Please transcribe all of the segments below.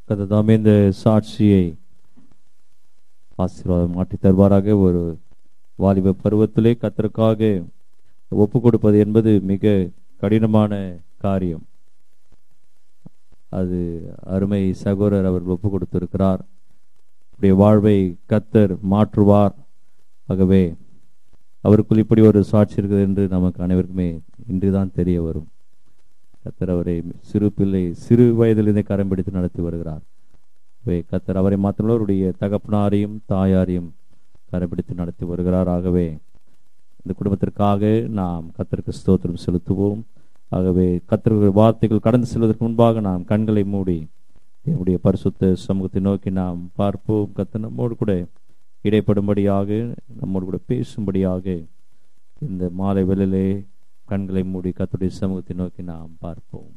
கர்த்தர் இந்த சாட்சியை ஆசீர்வாதம் மாற்றி தருவாராக. ஒரு வாலிப பருவத்திலே கர்த்தருக்காக ஒப்பு கொடுப்பது என்பது மிக கடினமான காரியம். அது அருமை சகோதரர் அவர்கள் ஒப்பு கொடுத்திருக்கிறார். அவருடைய வாழ்வை கர்த்தர் மாற்றுவார். ஆகவே அவருக்குள் இப்படி ஒரு சாட்சி இருக்குது என்று நமக்கு அனைவருக்குமே இன்றுதான் தெரிய வரும். கர்த்தர் அவரை சிறு வயதிலிருந்தே கரம் பிடித்து நடத்தி வருகிறார். கர்த்தர் அவரை மாத்திரம் அவருடைய தகப்பனாரையும் தாயாரையும் கரம் பிடித்து நடத்தி வருகிறார். ஆகவே இந்த குடும்பத்திற்காக நாம் கர்த்தருக்கு ஸ்தோத்திரம் செலுத்துவோம். ஆகவே கர்த்தருடைய வார்த்தைகள் கடந்து செல்வதற்கு முன்பாக நாம் கண்களை மூடி என்னுடைய பரிசுத்த சமூகத்தை நோக்கி நாம் பார்ப்போம். கர்த்தர் நம்மோடு கூட இடைப்படும்படியாக, நம்மோடு கூட பேசும்படியாக இந்த மாலை வேளையிலே கண்களை மூடி கர்த்தருடைய சமூகத்தை நோக்கி நாம் பார்ப்போம்.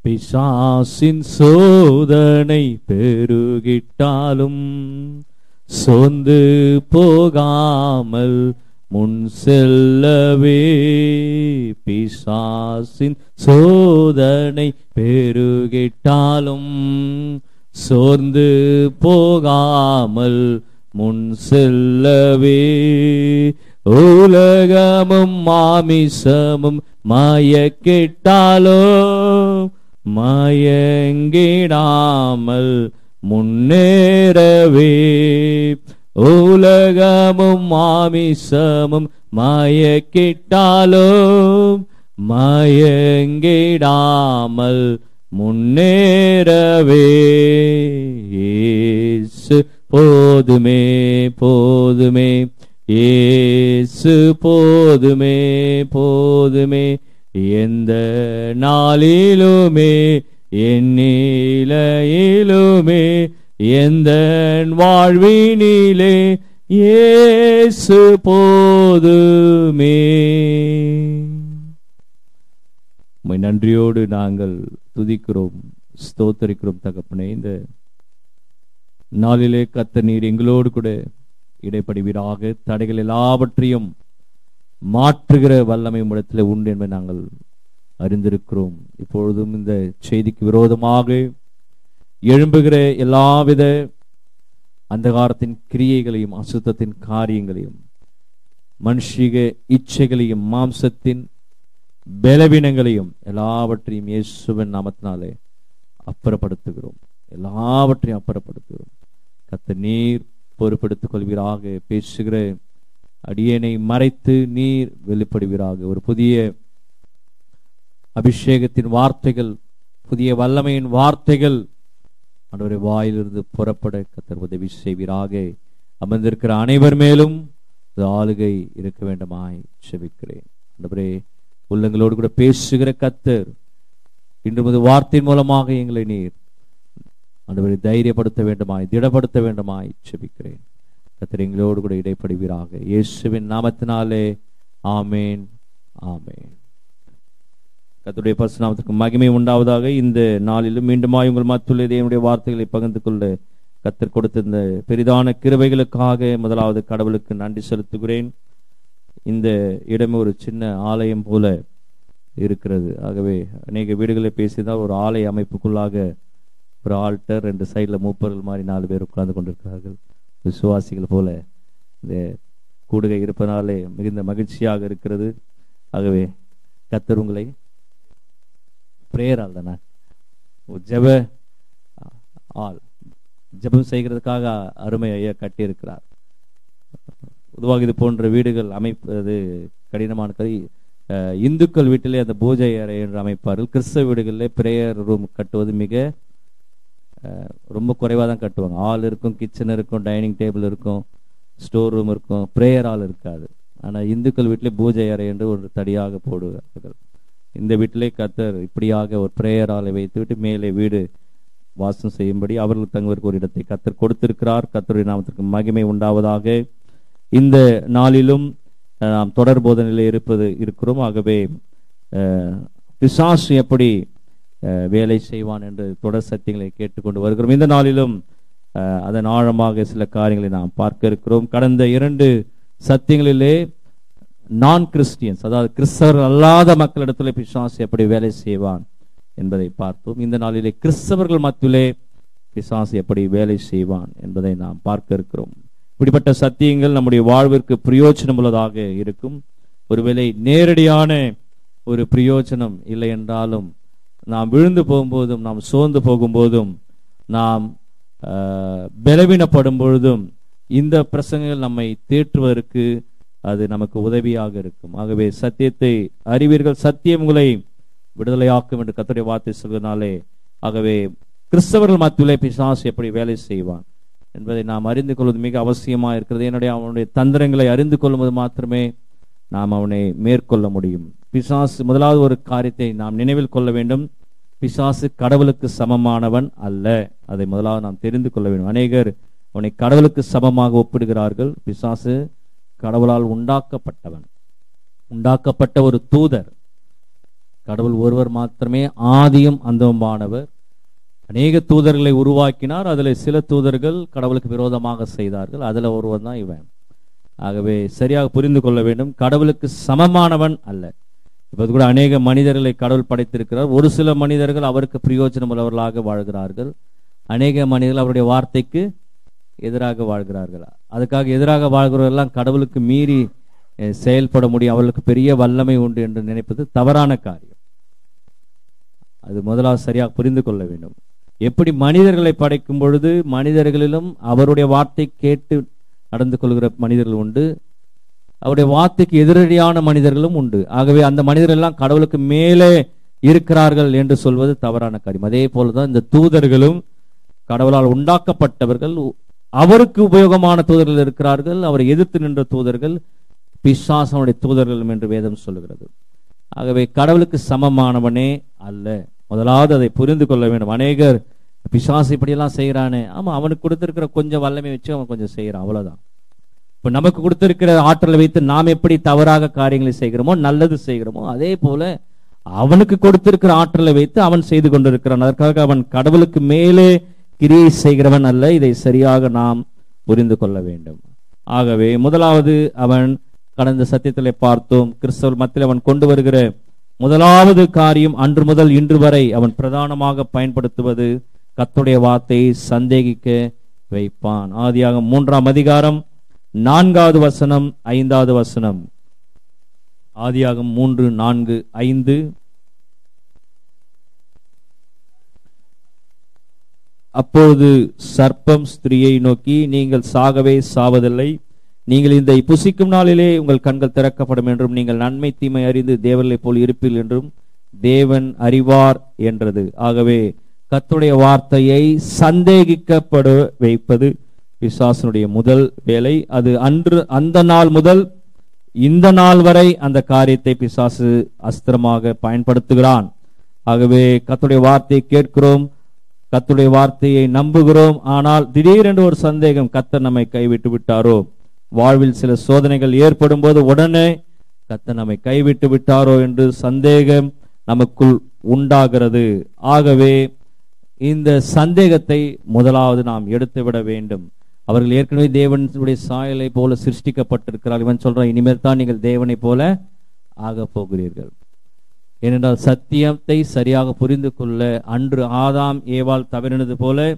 பிசாசின் சோதனை பெருகிட்டாலும் சோர்ந்து போகாமல் முன் செல்லவே. பிசாசின் சோதனை பெருகிட்டாலும் சோர்ந்து போகாமல் முன் செல்லவே. உலகமும் மாமிசமும் மயக்கிட்டாலோ மயங்கிடாமல் முன்னேறவே. உலகமும் மாமிசமும் மயக்கிட்டாலோ மயங்கிடாமல் முன்னேறவே. இயேசு போதுமே போதுமே, இயேசு போதுமே போதுமே, எந்த நாளிலுமே எந்நிலையிலுமே எந்த வாழ்வினிலே இயேசு போதுமே. உம்மை நன்றியோடு நாங்கள் துதிக்கிறோம், ஸ்தோத்தரிக்கிறோம் தகப்பனே. இந்த நாளிலே கர்த்தர் நீர் எங்களோடு கூட இடைப்படுவீராக. தடைகள் எல்லாவற்றையும் மாற்றுகிற வல்லமை இடத்துல உண்டு என்பதை நாங்கள் அறிந்திருக்கிறோம். இப்பொழுதும் இந்த செய்திக்கு விரோதமாக எழும்புகிற எல்லாவித அந்தகாரத்தின் கிரியைகளையும் அசுத்தத்தின் காரியங்களையும் மனுஷிக இச்சைகளையும் மாம்சத்தின் பலவீனங்களையும் எல்லாவற்றையும் இயேசுவின் நாமத்தினாலே அப்புறப்படுத்துகிறோம். எல்லாவற்றையும் அப்புறப்படுத்துகிறோம். கர்த்தர் நீர் பொறுப்பெடுத்துக் கொள்வீராக. பேசுகிற அடியேனை மறைத்து நீர் வெளிப்படுவீராக. ஒரு புதிய அபிஷேகத்தின் வார்த்தைகள், புதிய வல்லமையின் வார்த்தைகள் ஆண்டவருடைய வாயிலிருந்து புறப்பட கர்த்தர் உதவி செய்வீராக. அமர்ந்திருக்கிற அனைவர் மேலும் ஆளுகை இருக்க வேண்டுமாய் செபிக்கிறேன். ஆண்டவரே, உள்ளங்களோடு கூட பேசுகிற கர்த்தர் இன்று வார்த்தையின் மூலமாக எங்களை நீர் ஆண்டவரை தைரியப்படுத்த வேண்டுமாய், திடப்படுத்த வேண்டுமாய் செபிக்கிறேன். கர்த்தர் எங்களோடு கூட இடைப்படுவீராக. இயேசுவின் நாமத்தினாலே ஆமேன் ஆமேன். கர்த்தருடைய பரிசுத்த நாமத்துக்கு மகிமை உண்டாவதாக. இந்த நாளிலும் மீண்டுமாய் உங்கள் மத்தியிலே தேவனுடைய வார்த்தைகளை பகிர்ந்து கொள்ள கர்த்தர் கொடுத்த இந்த பெரிதான கிருபைகளுக்காக முதலாவது கடவுளுக்கு நன்றி செலுத்துகிறேன். இந்த இடமே ஒரு சின்ன ஆலயம் போல இருக்கிறது. ஆகவே அநேக வீடுகளை பேசிதான் ஒரு ஆலய அமைப்புக்குள்ளாக ஒரு ஆல்டர், 2 சைடில் மூப்பர்கள் மாதிரி 4 பேர் உட்கார்ந்து கொண்டிருக்கிறார்கள். விசுவாசிகள் போல இந்த கூடுகை இருப்பதனாலே மிகுந்த மகிழ்ச்சியாக இருக்கிறது. ஆகவே கர்த்தர் உங்களை பிரேயர் ஆள் தானே, ஜெபம் செய்கிறதுக்காக அருமை ஐயா கட்டி இருக்கிறார். பொதுவாக இது போன்ற வீடுகள் அமைப்பது கடினமான கதை. இந்துக்கள் வீட்டிலே அந்த பூஜை அறை என்று அமைப்பார்கள். கிறிஸ்தவ வீடுகளில் பிரேயர் ரூம் கட்டுவது மிக ரொம்ப குறைவாக தான் கட்டுவாங்க. ஆள் இருக்கும், கிச்சன் இருக்கும், டைனிங் டேபிள் இருக்கும், ஸ்டோர் ரூம் இருக்கும், பிரேயர் ஆள் இருக்காது. ஆனால் இந்துக்கள் வீட்டிலே பூஜை அறை என்று ஒரு தடியாக போடுவார்கள். இந்த வீட்டிலே கர்த்தர் இப்படியாக ஒரு பிரேயர் ஆளை வைத்துவிட்டு மேலே வீடு வாசம் செய்யும்படி அவர்கள் தங்குவதற்கு ஒரு இடத்தை கர்த்தர் கொடுத்திருக்கிறார். கர்த்தருடைய நாமத்திற்கு மகிமை உண்டாவதாக. இந்த நாளிலும் நாம் தொடர் போதனையில் இருக்கிறோம். ஆகவே பிசாசு எப்படி வேலை செய்வான் என்று தொடர் சத்தியங்களை கேட்டுக்கொண்டு வருகிறோம். இந்த நாளிலும் அதன் ஆழமாக சில காரியங்களை நாம் பார்க்க இருக்கிறோம். கடந்த 2 சத்தியங்களிலே நான் கிறிஸ்டியன்ஸ், அதாவது கிறிஸ்தவர் அல்லாத மக்களிடத்தில் பிசாசு எப்படி வேலை செய்வான் என்பதை பார்த்தோம். இந்த நாளிலே கிறிஸ்தவர்கள் மத்தியிலே பிசாசு எப்படி வேலை செய்வான் என்பதை நாம் பார்க்க இருக்கிறோம். இப்படிப்பட்ட சத்தியங்கள் நம்முடைய வாழ்விற்கு பிரயோஜனம் உள்ளதாக இருக்கும். ஒருவேளை நேரடியான ஒரு பிரயோஜனம் இல்லை என்றாலும், நாம் விழுந்து போகும்போதும், நாம் சோர்ந்து போகும்போதும், நாம் பலவீனப்படும் பொழுதும் இந்த பிரசங்கங்கள் நம்மை தேற்றுவதற்கு அது நமக்கு உதவியாக இருக்கும். ஆகவே சத்தியத்தை அறிவீர்கள், சத்தியம் உங்களை விடுதலையாக்கும் என்று கர்த்தருடைய வார்த்தை சொல்வதனாலே, ஆகவே கிறிஸ்தவர்கள் மத்தியிலே பிசாசு எப்படி வேலை செய்வான் என்பதை நாம் அறிந்து கொள்வது மிக அவசியமாக இருக்கிறது. அவனுடைய தந்திரங்களை அறிந்து கொள்வது மாத்திரமே நாம் அவனை மேற்கொள்ள முடியும். பிசாசு, முதலாவது ஒரு காரியத்தை நாம் நினைவில் கொள்ள வேண்டும், பிசாசு கடவுளுக்கு சமமானவன் அல்ல. அதை முதலாவது நாம் தெரிந்து கொள்ள வேண்டும். அநேகர் அவனை கடவுளுக்கு சமமாக ஒப்பிடுகிறார்கள். பிசாசு கடவுளால் உண்டாக்கப்பட்டவன், உண்டாக்கப்பட்ட ஒரு தூதர். கடவுள் ஒருவர் மாத்திரமே ஆதியும் அந்தமானவர். அநேக தூதர்களை உருவாக்கினார். அதில் சில தூதர்கள் கடவுளுக்கு விரோதமாக செய்தார்கள். அதில் ஒருவர் தான் இவன். ஆகவே சரியாக புரிந்து கொள்ள வேண்டும், கடவுளுக்கு சமமானவன் அல்ல. இப்போது கூட அநேக மனிதர்களை கடவுள் படைத்திருக்கிறார். ஒரு சில மனிதர்கள் அவருக்கு பிரயோஜனம் உள்ளவர்களாக வாழ்கிறார்கள். அநேக மனிதர்கள் அவருடைய வார்த்தைக்கு எதிராக வாழ்கிறார்கள். அதுக்காக எதிராக வாழ்கிறவர்களெல்லாம் கடவுளுக்கு மீறி செயல்பட முடியும், அவர்களுக்கு பெரிய வல்லமை உண்டு என்று நினைப்பது தவறான காரியம். அது முதலாவது சரியாக புரிந்து கொள்ள வேண்டும். எப்படி மனிதர்களை படைக்கும் பொழுது மனிதர்களிலும் அவருடைய வார்த்தை கேட்டு நடந்து கொள்கிற மனிதர்கள் உண்டு, அவருடைய வார்த்தைக்கு எதிரடியான மனிதர்களும் உண்டு. ஆகவே அந்த மனிதர்கள் எல்லாம் கடவுளுக்கு மேலே இருக்கிறார்கள் என்று சொல்வது தவறான காரியம். அதே போலதான் இந்த தூதர்களும் கடவுளால் உண்டாக்கப்பட்டவர்கள், அவருக்கு உபயோகமான தூதர்கள் இருக்கிறார்கள். அவரை எதிர்த்து நின்ற தூதர்கள் பிசாசனுடைய தூதர்களும் என்று வேதம் சொல்லுகிறது. ஆகவே கடவுளுக்கு சமமானவனே அல்ல. முதலாவது அதை புரிந்து கொள்ள வேண்டும். அநேகர் பிசாசு இப்படியெல்லாம் செய்யறானே, ஆமா, அவனுக்கு கொடுத்திருக்கிற கொஞ்சம் வல்லமை வச்சு அவன் கொஞ்சம் செய்யறான், அவ்வளவுதான். இப்ப நமக்கு கொடுத்திருக்கிற ஆற்றலை வைத்து நாம் எப்படி தவறாக காரியங்களை செய்கிறோமோ, நல்லது செய்கிறோமோ, அதே போல அவனுக்கு கொடுத்திருக்கிற ஆற்றலை வைத்து அவன் செய்து கொண்டிருக்கிறான். அதற்காக அவன் கடவுளுக்கு மேலே கிரியை செய்கிறவன் அல்ல. இதை சரியாக நாம் புரிந்து கொள்ள வேண்டும். ஆகவே முதலாவது அவன் கடந்த சத்தியத்திலே பார்த்தோம், கிறிஸ்தவர் மத்தியில் அவன் கொண்டு வருகிற முதலாவது காரியம், அன்று முதல் இன்று வரை அவன் பிரதானமாக பயன்படுத்துவது கர்த்தருடைய வார்த்தையை சந்தேகிக்க வைப்பான். ஆதியாகமம் 3ஆம் அதிகாரம் 4வது வசனம் 5வது வசனம். ஆதியாகமம் 3, 4, 5. அப்போது சர்ப்பம் ஸ்திரியை நோக்கி, நீங்கள் சாகவே சாவதில்லை, நீங்கள் இந்த புசிக்கும் நாளிலே உங்கள் கண்கள் திறக்கப்படும் என்றும் நீங்கள் நன்மை தீமை அறிந்து தேவர்களை போல் இருப்பீர்கள் என்றும் தேவன் அறிவார் என்றது. ஆகவே கர்த்தருடைய வார்த்தையை சந்தேகிக்கப்பட வைப்பது பிசாசனுடைய முதல் வேலை. அது அந்த நாள் முதல் இந்த நாள் வரை அந்த காரியத்தை பிசாசு அஸ்திரமாக பயன்படுத்துகிறான். ஆகவே கர்த்தருடைய வார்த்தையை கேட்கிறோம், கர்த்தருடைய வார்த்தையை நம்புகிறோம், ஆனால் திடீரென்று ஒரு சந்தேகம், கர்த்தர் நம்மை கைவிட்டு விட்டாரோ, வாழ்வில் சில சோதனைகள் ஏற்படும் போது உடனே கர்த்தர் நம்மை கைவிட்டு விட்டாரோ என்று சந்தேகம் நமக்குள் உண்டாகிறது. ஆகவே இந்த சந்தேகத்தை முதலாவது நாம் எடுத்துவிட வேண்டும். அவர்கள் ஏற்கனவே தேவனுடைய சாயலை போல சிருஷ்டிக்கப்பட்டிருக்கிறார். இவன் சொல்றான், இனிமேல் தான் நீங்கள் தேவனை போல ஆக போகிறீர்கள். ஏனென்றால் சத்தியத்தை சரியாக புரிந்து கொள்ள அன்று ஆதாம் ஏவாள் தவறினது போல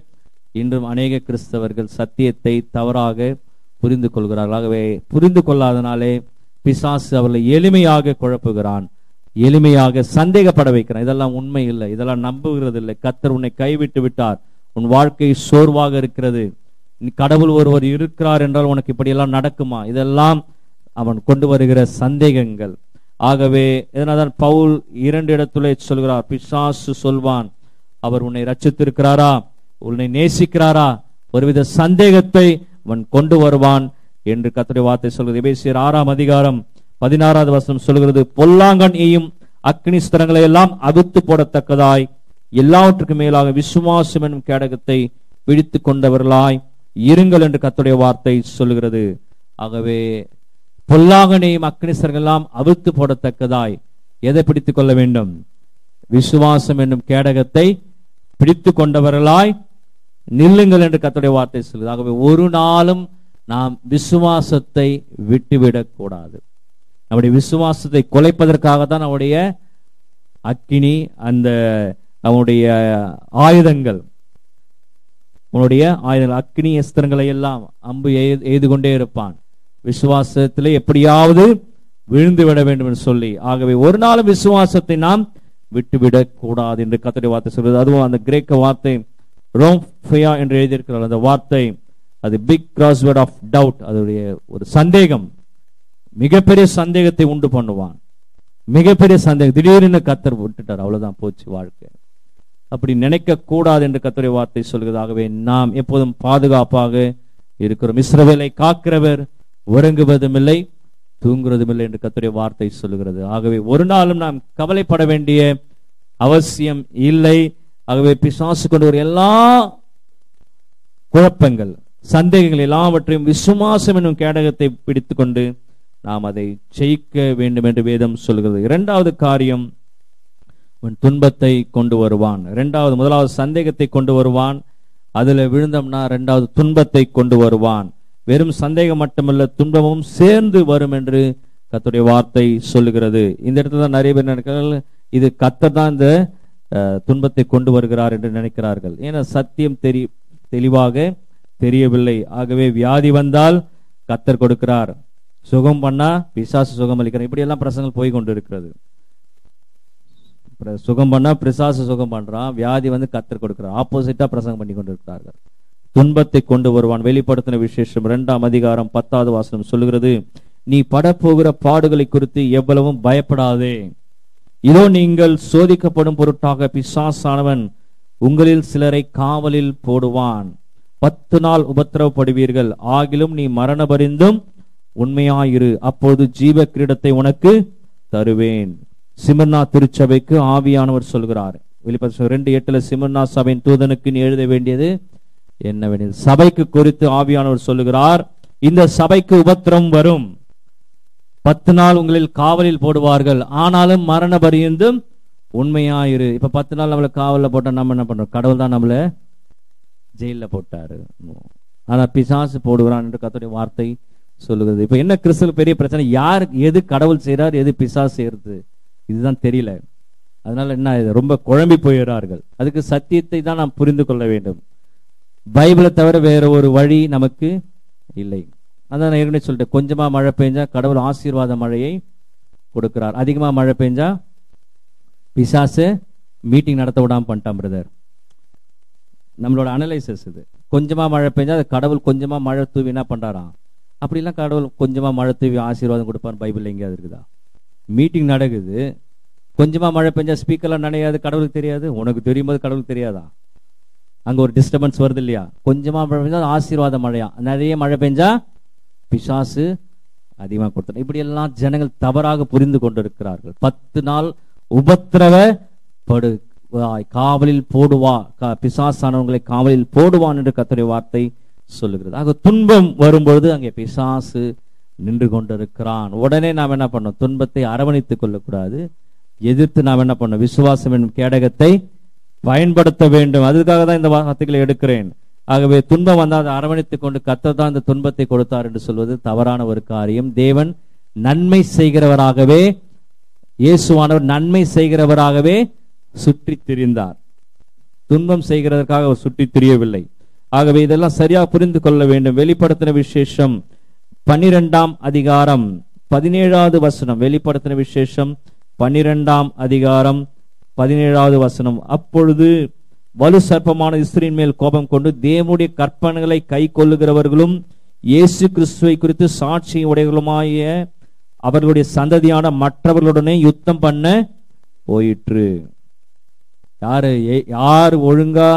இன்றும் அநேக கிறிஸ்தவர்கள் சத்தியத்தை தவறாக புரிந்து கொள்கிறார்கள். ஆகவே புரிந்து கொள்ளாதனாலே பிசாசு அவர்களை எளிமையாக குழப்புகிறான், எளிமையாக சந்தேகப்பட வைக்கிறான். இதெல்லாம் உண்மை இல்லை, இதெல்லாம் நம்புகிறது இல்லை, கர்த்தர் உன்னை கைவிட்டு விட்டார், உன் வாழ்க்கை சோர்வாக இருக்கிறது, கடவுள் ஒருவர் இருக்கிறார் என்றால் உனக்கு இப்படியெல்லாம் நடக்குமா, இதெல்லாம் அவன் கொண்டு வருகிற சந்தேகங்கள். ஆகவே இதனால்தான் பவுல் 2 இடத்திலே சொல்கிறார், பிசாசு சொல்வான், அவர் உன்னை ரட்சித்திருக்கிறாரா, உன்னை நேசிக்கிறாரா, ஒருவித சந்தேகத்தை அவன் கொண்டு வருவான் என்று கர்த்தருடைய வார்த்தை சொல்கிறது. எபேசியர் 6ஆம் அதிகாரம் 16வது வசனம் சொல்கிறது, பொல்லாங்கன் எய்யும் அக்னி ஸ்தலங்களை எல்லாம் அவித்து போடத்தக்கதாய் எல்லாவற்றுக்கும் மேலாக விசுவாசம் என்னும் கேடகத்தை பிடித்து கொண்டவர்களாய் இருங்கள் என்று கர்த்தருடைய வார்த்தை சொல்கிறது. ஆகவே பொல்லாங்கனையும் அக்னி ஸ்தலங்கள் எல்லாம் அவித்து போடத்தக்கதாய் எதை பிடித்துக் கொள்ள வேண்டும்? விசுவாசம் என்னும் கேடகத்தை பிடித்து கொண்டவர்களாய் நில்லுங்கள் என்று கர்த்தருடைய வார்த்தை சொல்லுது. ஆகவே ஒரு நாளும் நாம் விசுவாசத்தை விட்டுவிடக் கூடாது. நம்முடைய விசுவாசத்தை குலைப்பதற்காக தான் நம்முடைய அக்கினி, அந்த அவனுடைய ஆயுதங்கள், உன்னுடைய ஆயுதங்கள் அக்னி அஸ்திரங்களை எல்லாம் அம்பு எய்து கொண்டே இருப்பான். விசுவாசத்திலே எப்படியாவது விழுந்து விட வேண்டும் என்று சொல்லி, ஆகவே ஒரு நாள் விசுவாசத்தை நாம் விட்டுவிடக் கூடாது என்று கர்த்தருடைய வார்த்தை சொல்றது. அதுவும் அந்த கிரேக்க வார்த்தை ரோம்ஃபியா என்று எழுதியிருக்கிறார். அந்த வார்த்தை அது பிக் கிராஸ்வேர்ட் ஆஃப் டவுட், அதோடைய ஒரு சந்தேகம், மிகப்பெரிய சந்தேகத்தை உண்டு பண்ணுவான். மிகப்பெரிய சந்தேகம், திடீர்னு கர்த்தர் விட்டுட்டார், அவ்வளவுதான் போச்சு வாழ்க்கை. அப்படி நினைக்க கூடாது என்று கர்த்தருடைய வார்த்தை சொல்கிறதாகவே நாம் எப்போதும் பாதுகாப்பாக இருக்கிறோம். இஸ்ரவேலை காக்கிறவர் உறங்குவதும் இல்லை தூங்குவதும் இல்லை என்று கர்த்தருடைய வார்த்தை சொல்லுகிறது. ஆகவே ஒரு நாளும் நாம் கவலைப்பட வேண்டிய அவசியம் இல்லை. ஆகவே பிசாசு கொண்டு வரும் எல்லா குழப்பங்கள், சந்தேகங்கள் எல்லாவற்றையும் விசுவாசம் என்னும் கேடகத்தை பிடித்து கொண்டு நாம் அதை ஜெயிக்க வேண்டும் என்று வேதம் சொல்கிறது. இரண்டாவது காரியம், துன்பத்தை கொண்டு வருவான். முதலாவது சந்தேகத்தை கொண்டு வருவான், அதுல விழுந்தோம்னா இரண்டாவது துன்பத்தை கொண்டு வருவான். வெறும் சந்தேகம் மட்டுமல்ல, துன்பமும் சேர்ந்து வரும் என்று கர்த்தருடைய வார்த்தை சொல்லுகிறது. இந்த இடத்துல தான் நிறைய பேர் நினைக்கிறார்கள், இது கர்த்தர் தான் இந்த துன்பத்தை கொண்டு வருகிறார் என்று நினைக்கிறார்கள். ஏன்னா சத்தியம் தெளிவாக தெரியவில்லை. ஆகவே வியாதி வந்தால் கர்த்தர் கொடுக்கிறார், சுகம் பண்ணா பிசாசு சுகம் அளிக்கிறார். இப்படி எல்லாம் பிரசங்கள் போய் கொண்டு இருக்கிறது. சுகம் பண்ணா பிசாசு சுகம் பண்றான், வியாதி வந்து கர்த்தர் கொடுக்கிறார். ஆப்போசிட்டா பிரசங்கம் பண்ணி கொண்டு இருக்கிறார்கள். துன்பத்தை கொண்டு வருவான். வெளிப்படுத்தின விசேஷம் 2ஆம் அதிகாரம் 10வது வசனம் சொல்லுகிறது, நீ படப்போகிற பாடுகளை குறித்து எவ்வளவும் பயப்படாதே. இதோ நீங்கள் சோதிக்கப்படும் பொருட்டாக பிசாசானவன் உங்களில் சிலரை காவலில் போடுவான். 10 நாள் உபத்திரவப்படுவீர்கள். ஆகிலும் நீ மரணபரிந்தும் உண்மையாயிரு, அப்போது ஜீவ கிரீடத்தை உனக்கு தருவேன். சிமர்னா திருச்சபைக்கு ஆவியானவர் சொல்கிறார். வெளிப்படுத்தின 2:8 சிமர்னா சபையின் தூதனுக்கு நீ எழுத வேண்டியது என்னவெனில், சபைக்கு குறித்து ஆவியானவர் சொல்லுகிறார், இந்த சபைக்கு உபத்திரம் வரும். 10 நாள் உங்களில் காவலில் போடுவார்கள், ஆனாலும் மரண பரியந்தும் உண்மையாயிரு. இப்ப 10 நாள் நம்மள காவல்ல போட்டா நம்ம என்ன பண்றோம்? கடவுள் தான் நம்மள ஜெயில போட்டாரு, ஆனா பிசாசு போடுகிறான் என்று கர்த்தருடைய வார்த்தை சொல்லுகிறது. இப்ப என்ன கிறிஸ்துவுக்கு பெரிய பிரச்சனை, யார் எது கடவுள் செய்யறார், எது பிசாசு செய்யறது, இதுதான் தெரியல. அதனால என்ன, ரொம்ப குழம்பி போயிடுறார்கள். அதுக்கு சத்தியத்தை தான் நாம் புரிந்து கொள்ள வேண்டும். பைபிளை தவிர வேற ஒரு வழி நமக்கு இல்லை. அதான் நான் ஏற்கனவே சொல்லிட்டேன், கொஞ்சமா மழை பெஞ்சா கடவுள் ஆசீர்வாத மழையை கொடுக்கிறார், அதிகமா மழை பெஞ்சா பிசாசு மீட்டிங் நடத்த விடாம பண்ணிட்டான். பிரதர், நம்மளோட அனலைசிஸ் இது. கொஞ்சமா மழை பெஞ்சா அது கடவுள் கொஞ்சமா மழை தூவி என்ன பண்றாராம், அப்படிலாம் கடவுள் கொஞ்சமா மழை தூவி ஆசீர்வாதம் கொடுப்பார் பைபிள் எங்கேயாவது இருக்குதா? மீட்டிங் நடக்குது, கொஞ்சமா மழை பெஞ்சா ஸ்பீக்கர்லாம் நினையாது, கடவுளுக்கு தெரியாது? உனக்கு தெரியும் போது கடவுளுக்கு தெரியாதா? அங்க ஒரு டிஸ்டர்பன்ஸ் வருது இல்லையா? கொஞ்சமா மழை பெஞ்சா ஆசீர்வாத மழையா, நிறைய மழை பெஞ்சா பிசாசு அதிகமா கொடுத்த. இப்படி எல்லாம் ஜனங்கள் தவறாக புரிந்து கொண்டிருக்கிறார்கள். 10 நாள் உபத்திரவப்படு காவலில் போடுவா, பிசாசானவங்களை காவலில் போடுவான் என்று கர்த்தருடைய வார்த்தை சொல்லுகிறது. ஆக துன்பம் வரும்பொழுது அங்கே பிசாசு நின்று கொண்டிருக்கிறான். உடனே நாம் என்ன பண்ணோம்? துன்பத்தை அரவணைத்துக் கொள்ளக்கூடாது, எதிர்த்து நாம் என்ன பண்ணோம்? விசுவாசம் என்னும் கேடகத்தை பயன்படுத்த வேண்டும். அதுக்காக தான் இந்த வார்த்தைகளை எடுக்கிறேன். ஆகவே துன்பம் வந்தால் அதை அரவணைத்துக் கொண்டு கர்த்தர் தான் இந்த துன்பத்தை கொடுத்தார் என்று சொல்வது தவறான ஒரு காரியம். தேவன் நன்மை செய்கிறவராகவே, இயேசுவானவர் நன்மை செய்கிறவராகவே சுற்றி திரிந்தார், துன்பம் செய்கிறதற்காக அவர் சுற்றி திரியவில்லை. ஆகவே இதெல்லாம் சரியாக புரிந்து கொள்ள வேண்டும். வெளிப்படுத்தின விசேஷம் 12ஆம் அதிகாரம் 17வது வசனம். வெளிப்படுத்தின விசேஷம் 12ஆம் அதிகாரம் 17வது வசனம். அப்பொழுது வலு சர்ப்பமான இஸ்ரவேலின் மேல் கோபம் கொண்டு தேவனுடைய கற்பனைகளை கை கொள்ளுகிறவர்களும் இயேசு கிறிஸ்துவை குறித்து சாட்சி உடையவர்களுமாய அவர்களுடைய சந்ததியான மற்றவர்களுடனே யுத்தம் பண்ண போயிற்று. யார் ஒழுங்கா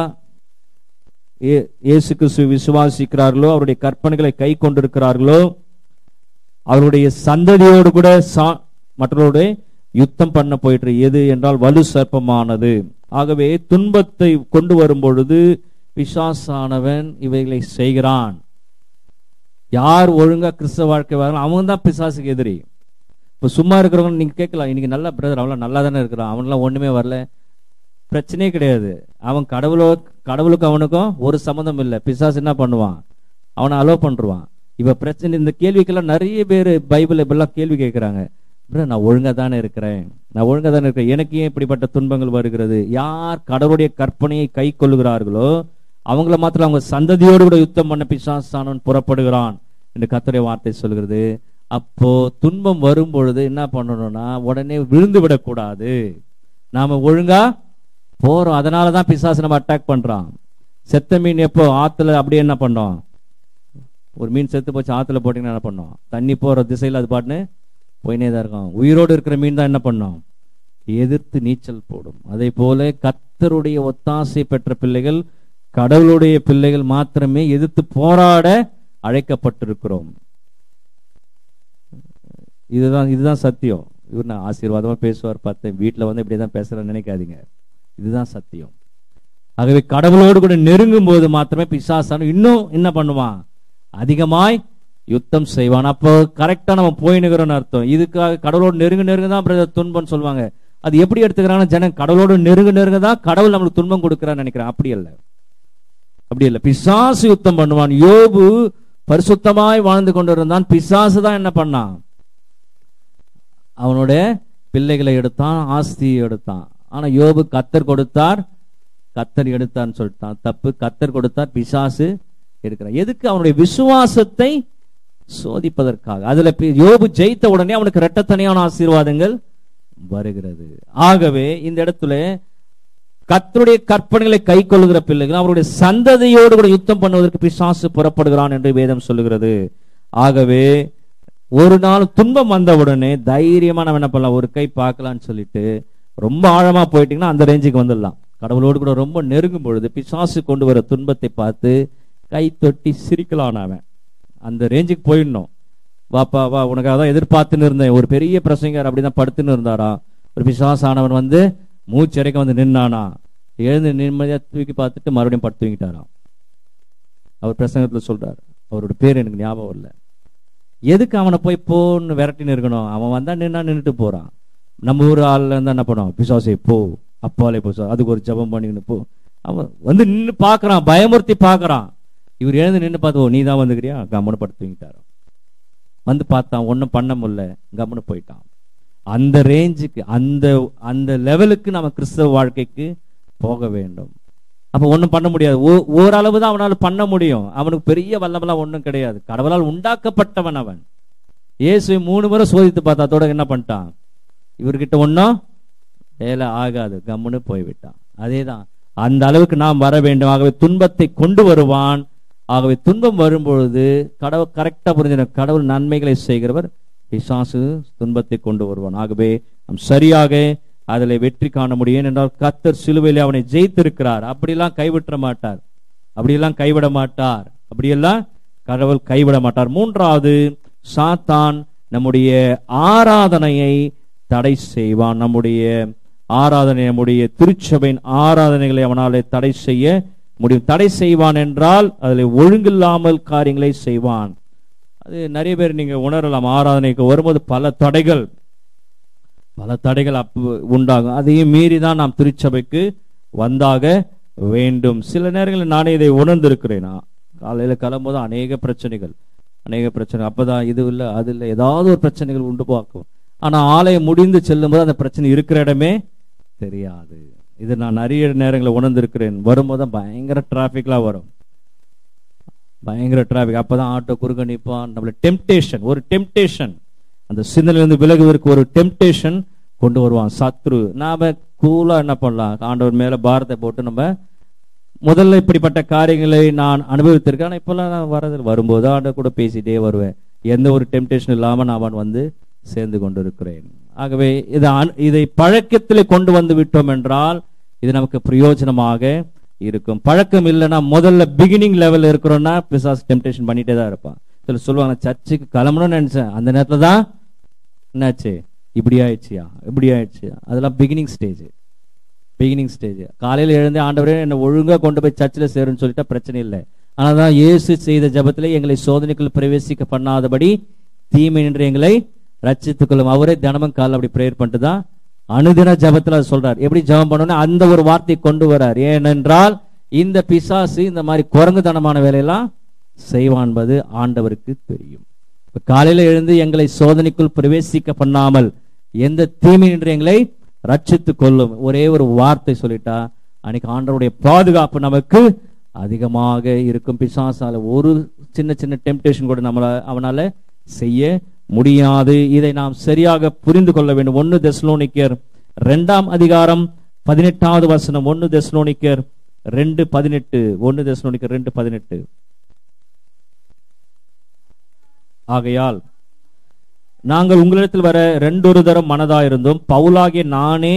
இயேசு கிறிஸ்துவை விசுவாசிக்கிறார்களோ, அவருடைய கற்பனைகளை கை கொண்டிருக்கிறார்களோ, அவருடைய சந்ததியோடு கூட மற்றவர்களோட யுத்தம் பண்ண போயிற்று. எது என்றால் வலு சர்ப்பமானது. ஆகவே துன்பத்தை கொண்டு வரும் பொழுது பிசாசானவன் இவைகளை செய்கிறான். யார் ஒழுங்கா கிறிஸ்தவ வாழ்க்கை வர அவன் தான் பிசாசுக்கு எதிரி. இப்ப சும்மா இருக்கிறவங்க நீங்க கேட்கலாம், இன்னைக்கு நல்ல பிரதர் அவன் நல்லா தானே இருக்கிறான், அவனெல்லாம் ஒண்ணுமே வரல, பிரச்சனையே கிடையாது. அவன் கடவுளுக்கும் அவனுக்கும் ஒரு சம்மந்தம் இல்லை. பிசாசு என்ன பண்ணுவான்? அவனை அலோ பண்ணுவான். இப்ப பிரச்சனை, இந்த கேள்விக்கெல்லாம் நிறைய பேர் பைபிள் இப்பெல்லாம் கேள்வி கேட்கிறாங்க. நான் ஒழுங்கா தானே இருக்கிறேன், நான் ஒழுங்கா தானே இருக்கேன், எனக்கு ஏன் இப்படிப்பட்ட துன்பங்கள் வருகிறது? யார் கடவுளுடைய கற்பனையை கை கொள்ளுகிறார்களோ அவங்கள மாத்திரம் அவங்க சந்ததியோடு கூட யுத்தம் பண்ண பிசாசானவன் புறப்படுகிறான் என்று கர்த்தருடைய வார்த்தை சொல்கிறது. அப்போ துன்பம் வரும் பொழுது என்ன பண்ணணும்னா உடனே விழுந்து விடக்கூடாது. நாம ஒழுங்கா போறோம். அதனாலதான் பிசாசு நம்ம அட்டாக் பண்றான். செத்த மீன் எப்போ ஆத்துல அப்படியே என்ன பண்ணோம், ஒரு மீன் செத்து போச்சு ஆத்துல போட்டீங்கன்னா என்ன பண்ணோம், தண்ணி போற திசையில் அது பாட்டுன்னு போயினே தான் இருக்கும். உயிரோடு இருக்கிற மீன் தான் என்ன பண்ணோம், எதிர்த்து நீச்சல் போடும். அதே போல கர்த்தருடைய ஒத்தாசை பெற்ற பிள்ளைகள், கடவுளுடைய பிள்ளைகள் மாத்திரமே எதிர்த்து போராட அழைக்கப்பட்டிருக்கிறோம். இதுதான் சத்தியம். இவர் நான் ஆசீர்வாதமா பேசுவார் பார்த்தேன், வீட்டுல வந்து இப்படிதான் பேசுறேன்னு நினைக்காதீங்க. இதுதான் சத்தியம். ஆகவே கடவுளோடு கூட நெருங்கும் போது மாத்திரமே பிசாசான இன்னும் என்ன பண்ணுவான், அதிகமாய் யுத்தம் செய்வான். அப்போ கரெக்டா நம்ம போயினுக்கிறோம்னு அர்த்தம். இதுக்காக கடவுளோடு நெருங்க தான் துன்பம் சொல்லுவாங்க. அது எப்படி எடுத்துக்கிறாங்க ஜனம், கடவுளோடு நெருங்க தான் கடவுள் நம்மளுக்கு துன்பம் கொடுக்கிறான்னு நினைக்கிறேன். அப்படி இல்ல, பிசாசு யுத்தம் பண்ணுவான். யோபு பரிசுத்தமாய் வாழ்ந்து கொண்டிருந்தான். பிசாசு தான் என்ன பண்ணான், அவனுடைய பிள்ளைகளை எடுத்தான், ஆஸ்தியை எடுத்தான். ஆனா யோபு கர்த்தர் கொடுத்தார், கர்த்தர் எடுத்தான்னு சொல்லிட்டான். தப்பு. கர்த்தர் கொடுத்தார், பிசாசு எடுக்கிறான். எதுக்கு? அவனுடைய விசுவாசத்தை சோதிப்பதற்காக. அதுல யோபு ஜெயித்த உடனே அவனுக்கு இரட்டத்தனையான ஆசீர்வாதங்கள் வருகிறது. ஆகவே இந்த இடத்துல கர்த்தருடைய கற்பனைகளை கை கொள்ளுகிற பிள்ளைகள் அவருடைய சந்ததியோடு கூட யுத்தம் பண்ணுவதற்கு பிசாசு புறப்படுகிறான் என்று வேதம் சொல்லுகிறது. ஆகவே ஒரு நாள் துன்பம் வந்தவுடனே தைரியமா நம்ம என்ன பண்ணலாம், ஒரு கை பார்க்கலான்னு சொல்லிட்டு ரொம்ப ஆழமா போயிட்டீங்கன்னா அந்த ரேஞ்சுக்கு வந்துடலாம். கடவுளோடு கூட ரொம்ப நெருங்கும் பொழுது பிசாசு கொண்டு வர துன்பத்தை பார்த்து கை தொட்டி சிரிக்கலாம். அவன் அந்த ரேஞ்சுக்கு போயிடணும். வாப்பா வா, உனக்காக தான் எதிர்பார்த்துன்னு இருந்தேன். ஒரு பெரிய பிரசங்கர் அப்படிதான் படுத்துன்னு இருந்தாரா, ஒரு பிசாசானவன் வந்து மூச்சரைக்க வந்து நின்னானா, எழுந்து நிம்மதியா தூக்கி பார்த்துட்டு மறுபடியும் படுத்து தூங்கிட்டாராம். அவர் பிரசங்கத்துல சொல்றாரு, அவரோட பேர் எனக்கு ஞாபகம் இல்லை. எதுக்கு அவனை போய் போன்னு விரட்டின்னு இருக்கணும், அவன் வந்தா நின்னுட்டு போறான். நம்ம ஊர் ஆள்ல இருந்தா என்ன பண்ணுவோம், பிசாசை போ, அப்பாலே போ, அதுக்கு ஒரு ஜபம் பண்ணின்னு போ. அவன் வந்து நின்று பாக்குறான், பயமுறுத்தி பாக்குறான். இவர் எழுந்து நின்று பார்த்து, ஓ நீ தான் வந்துக்கிறியா, கம்முன்னு படுத்து தூங்கிட்டாராம். வந்து பார்த்தான், ஒன்னும் பண்ண முடியல, கம்முன்னு போயிட்டான். அந்த ரேஞ்சுக்கு, அந்த லெவலுக்கு நம்ம கிறிஸ்தவ வாழ்க்கைக்கு போக வேண்டும். அப்ப ஒன்னும் பண்ண முடியாது. ஓரளவு தான் அவனால பண்ண முடியும். அவனுக்கு பெரிய வல்லமெல்லாம் ஒன்றும் கிடையாது. கடவுளால் உண்டாக்கப்பட்டவன் அவன். இயேசுவை 3 முறை சோதித்து பார்த்தா அதோட என்ன பண்ணிட்டான், இவர்கிட்ட ஒன்னும் வேலை ஆகாது, கம்முன்னு போய்விட்டான். அதேதான், அந்த அளவுக்கு நாம் வர வேண்டும். ஆகவே துன்பத்தை கொண்டு வருவான். ஆகவே துன்பம் வரும்பொழுது கடவுள் கரெக்டா புரிஞ்சிடும், கடவுள் நன்மைகளை செய்கிறவர், பிசாசு துன்பத்தை கொண்டு வருவான். ஆகவே நாம் சரியாக அதில் வெற்றி காண முடியும். என்றால் கர்த்தர் சிலுவையிலே அவனை ஜெயித்திருக்கிறார். அப்படியெல்லாம் கைவிட மாட்டார், அப்படியெல்லாம் கடவுள் கைவிட மாட்டார். 3வது, சாத்தான் நம்முடைய ஆராதனையை தடை செய்வான். நம்முடைய திருச்சபையின் ஆராதனைகளை அவனாலே தடை செய்ய முடியும். தடை செய்வான் என்றால் அதில் ஒழுங்கில்லாமல் காரியங்களை செய்வான். அது நிறைய பேர் நீங்க உணரலாம். ஆராதனைக்கு வரும்போது பல தடைகள் உண்டாகும். அதையும் மீறிதான் நாம் திருச்சபைக்கு வந்தாக வேண்டும். சில நேரங்களில் நானே இதை உணர்ந்திருக்கிறேன். காலையில கிளம்பும்போது அநேக பிரச்சனைகள். அப்பதான் இது இல்லை அது இல்லை, ஏதாவது ஒரு பிரச்சனைகள் உண்டு பார்க்கும். ஆனா ஆலயம் முடிந்து செல்லும் போது அந்த பிரச்சனை இருக்கிற இடமே தெரியாது. இது நான் நிறைய நேரங்களில் உணர்ந்திருக்கிறேன். வரும்போது பயங்கர டிராபிக்லாம் வரும், பயங்கர டிராபிக். அப்பதான் ஆட்டோ குறுக்க நிற்பான். நம்மள ஒரு டெம்டேஷன், அந்த சிந்தனையிலிருந்து விலகுவதற்கு ஒரு டெம்டேஷன் கொண்டு வருவான் சத்ரு. நாம கூலா என்ன பண்ணலாம், ஆண்டவர் மேல பாரத்தை போட்டு நம்ம முதல்ல இப்படிப்பட்ட காரியங்களை நான் அனுபவித்திருக்கேன். ஆனா இப்பெல்லாம் நான் வரும்போது ஆண்டவர் கூட பேசிட்டே வருவேன். எந்த ஒரு டெம்டேஷன் இல்லாம நான் வந்து சேர்ந்து கொண்டிருக்கிறேன். ஆகவே இதை பழக்கத்திலே கொண்டு வந்து விட்டோம் என்றால் இது நமக்கு பிரயோஜனமாக இருக்கும். பழக்கம் இல்லைன்னா முதல்ல பிகினிங் லெவல் இருக்கிறோம்னா பிசாசு டெம்டேஷன் பண்ணிட்டே தான் இருப்பான். சில சொல்லுவாங்க, சர்ச்சுக்கு கிளம்பணும்னு நினைச்சேன், அந்த நேரத்துல தான் என்னாச்சு, இப்படி ஆயிடுச்சியா. அதெல்லாம் பிகினிங் ஸ்டேஜ். காலையில எழுந்து ஆண்டவரே என்னை ஒழுங்கா கொண்டு போய் சர்ச்சில் சேருன்னு சொல்லிட்டா பிரச்சனை இல்லை. ஆனாதான் இயேசு செய்த ஜபத்திலே எங்களை சோதனைக்குள் பிரவேசிக்க பண்ணாதபடி தீமை நின்று எங்களை ரட்சித்துக் கொள்ளும். அவரே தினமும் கால அப்படி பிரேயர் பண்ணிட்டு தான் அனுதின ஜபத்துல சொல்றார். எப்படி ஜபம் பண்ணணும் அந்த ஒரு வார்த்தையை கொண்டு வர்றார். ஏனென்றால் இந்த பிசாசு இந்த மாதிரி குரங்குத்தனமான வேலையெல்லாம் செய்வான் என்பது ஆண்டவருக்கு தெரியும். காலையில எழுந்து எங்களை சோதனைக்குள் பிரவேசிக்க பண்ணாமல் எந்த தீமை நின்று எங்களை ரட்சித்துக் கொள்ளும். ஒரே ஒரு வார்த்தை சொல்லிட்டா அன்னைக்கு ஆண்டவருடைய பாதுகாப்பு நமக்கு அதிகமாக இருக்கும். பிசாசால ஒரு சின்ன சின்ன டெம்ப்டேஷன் கூட அவனால செய்ய முடியாது. இதை நாம் சரியாக புரிந்து கொள்ள வேண்டும். 1 தெசலோனிக்கர் 2ஆம் அதிகாரம் 18வது வசனம். 1 தெசலோனிக்கர் 2:18. 1 தெசலோனிக்கர் 2:18. ஆகையால் நாங்கள் உங்களிடத்தில் வர 2 தரம் மனதாயிருந்தோம். பவுலாகிய நானே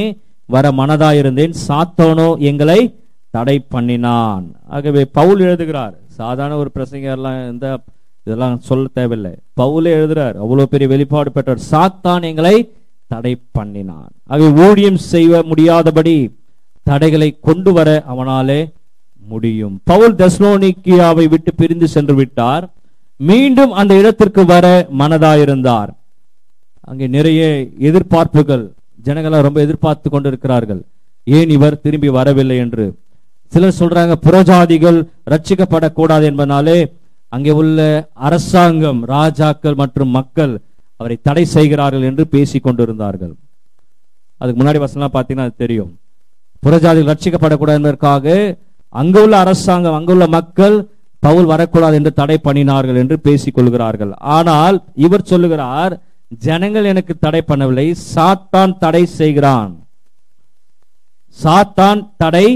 வர மனதாயிருந்தேன், சாத்தானோ எங்களை தடை பண்ணினான். ஆகவே பவுல் எழுதுகிறார். சாதாரண ஒரு பிரசங்கர்லாம் இதெல்லாம் சொல்ல தேவையில்லை. பவுலே எழுதுறார். அவ்வளவு பெரிய வெளிப்பாடு பெற்றார். சாத்தான் எங்களை தடை பண்ணினான். ஆகவே ஊழியம் செய்ய முடியாதபடி தடைகளை கொண்டு வர அவனாலே முடியும். பவுல் தெசலோனிக்கியாவை விட்டு பிரிந்து சென்று விட்டார். மீண்டும் அந்த இடத்திற்கு வர மனதாயிருந்தார். அங்கே நிறைய எதிர்பார்ப்புகள், ஜனங்கள் ரொம்ப எதிர்பார்த்து கொண்டிருக்கிறார்கள், ஏன் இவர் திரும்பி வரவில்லை என்று. சிலர் சொல்றாங்க புறஜாதிகள் ரட்சிக்கப்படக்கூடாது என்பதனாலே அங்கே உள்ள அரசாங்கம், ராஜாக்கள் மற்றும் மக்கள் அவரை தடை செய்கிறார்கள் என்று பேசிக் கொண்டிருந்தார்கள். அதுக்கு முன்னாடி வசனம் பார்த்தீங்கன்னா அது தெரியும். புறஜாதிகள் ரட்சிக்கப்படக்கூடாது என்பதற்காக அங்குள்ள அரசாங்கம், அங்குள்ள மக்கள் பவுல் வரக்கூடாது என்று தடை பண்ணினார்கள் என்று பேசிக் கொள்கிறார்கள். ஆனால் இவர் சொல்லுகிறார், ஜனங்கள் எனக்கு தடை பண்ணவில்லை, சாத்தான் தடை செய்கிறான். சாத்தான் தடை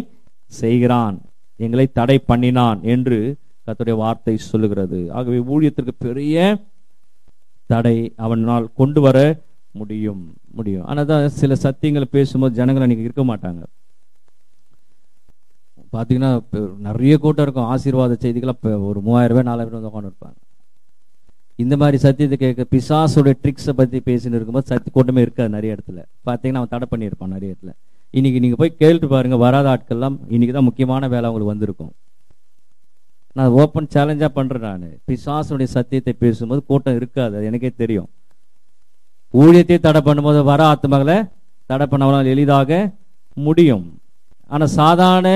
செய்கிறான், எங்களை தடை பண்ணினான் என்று கர்த்தருடைய வார்த்தை சொல்லுகிறது. ஆகவே ஊழியத்திற்கு பெரிய தடை அவனால் கொண்டு வர முடியும். ஆனாதான் சில சத்தியங்களை பேசும்போது ஜனங்கள் அன்னைக்கு இருக்க மாட்டாங்க. பாத்தீங்கன்னா நிறைய கூட்டம் இருக்கும். ஆசீர்வாத செய்திகளை ஒரு 3000 பேர் 4000 பேர் உட்காந்து இருப்பாங்க. இந்த மாதிரி சத்தியத்தை கேட்க பிசாசுடைய ட்ரிக்ஸை பத்தி பேசின்னு இருக்கும்போது சத்திய கூட்டமே இருக்காது. நிறைய இடத்துல பாத்தீங்கன்னா அவன் தடை பண்ணியிருப்பான். நிறைய இடத்துல இன்னைக்கு நீங்க போய் கேட்டு பாருங்க, வராத ஆட்கள்லாம் இன்னைக்குதான் முக்கியமான வேலை அவங்களுக்கு வந்திருக்கும். நான் ஓப்பன் சேலஞ்சா பண்றேன். நான் பிசாசுடைய சத்தியத்தை பேசும்போது கூட்டம் இருக்காது, அது எனக்கே தெரியும். ஊழியத்தை தடை பண்ணும்போது வர ஆத்மகளை தடை பண்ணவனால் எளிதாக முடியும். ஆனா சாதாரண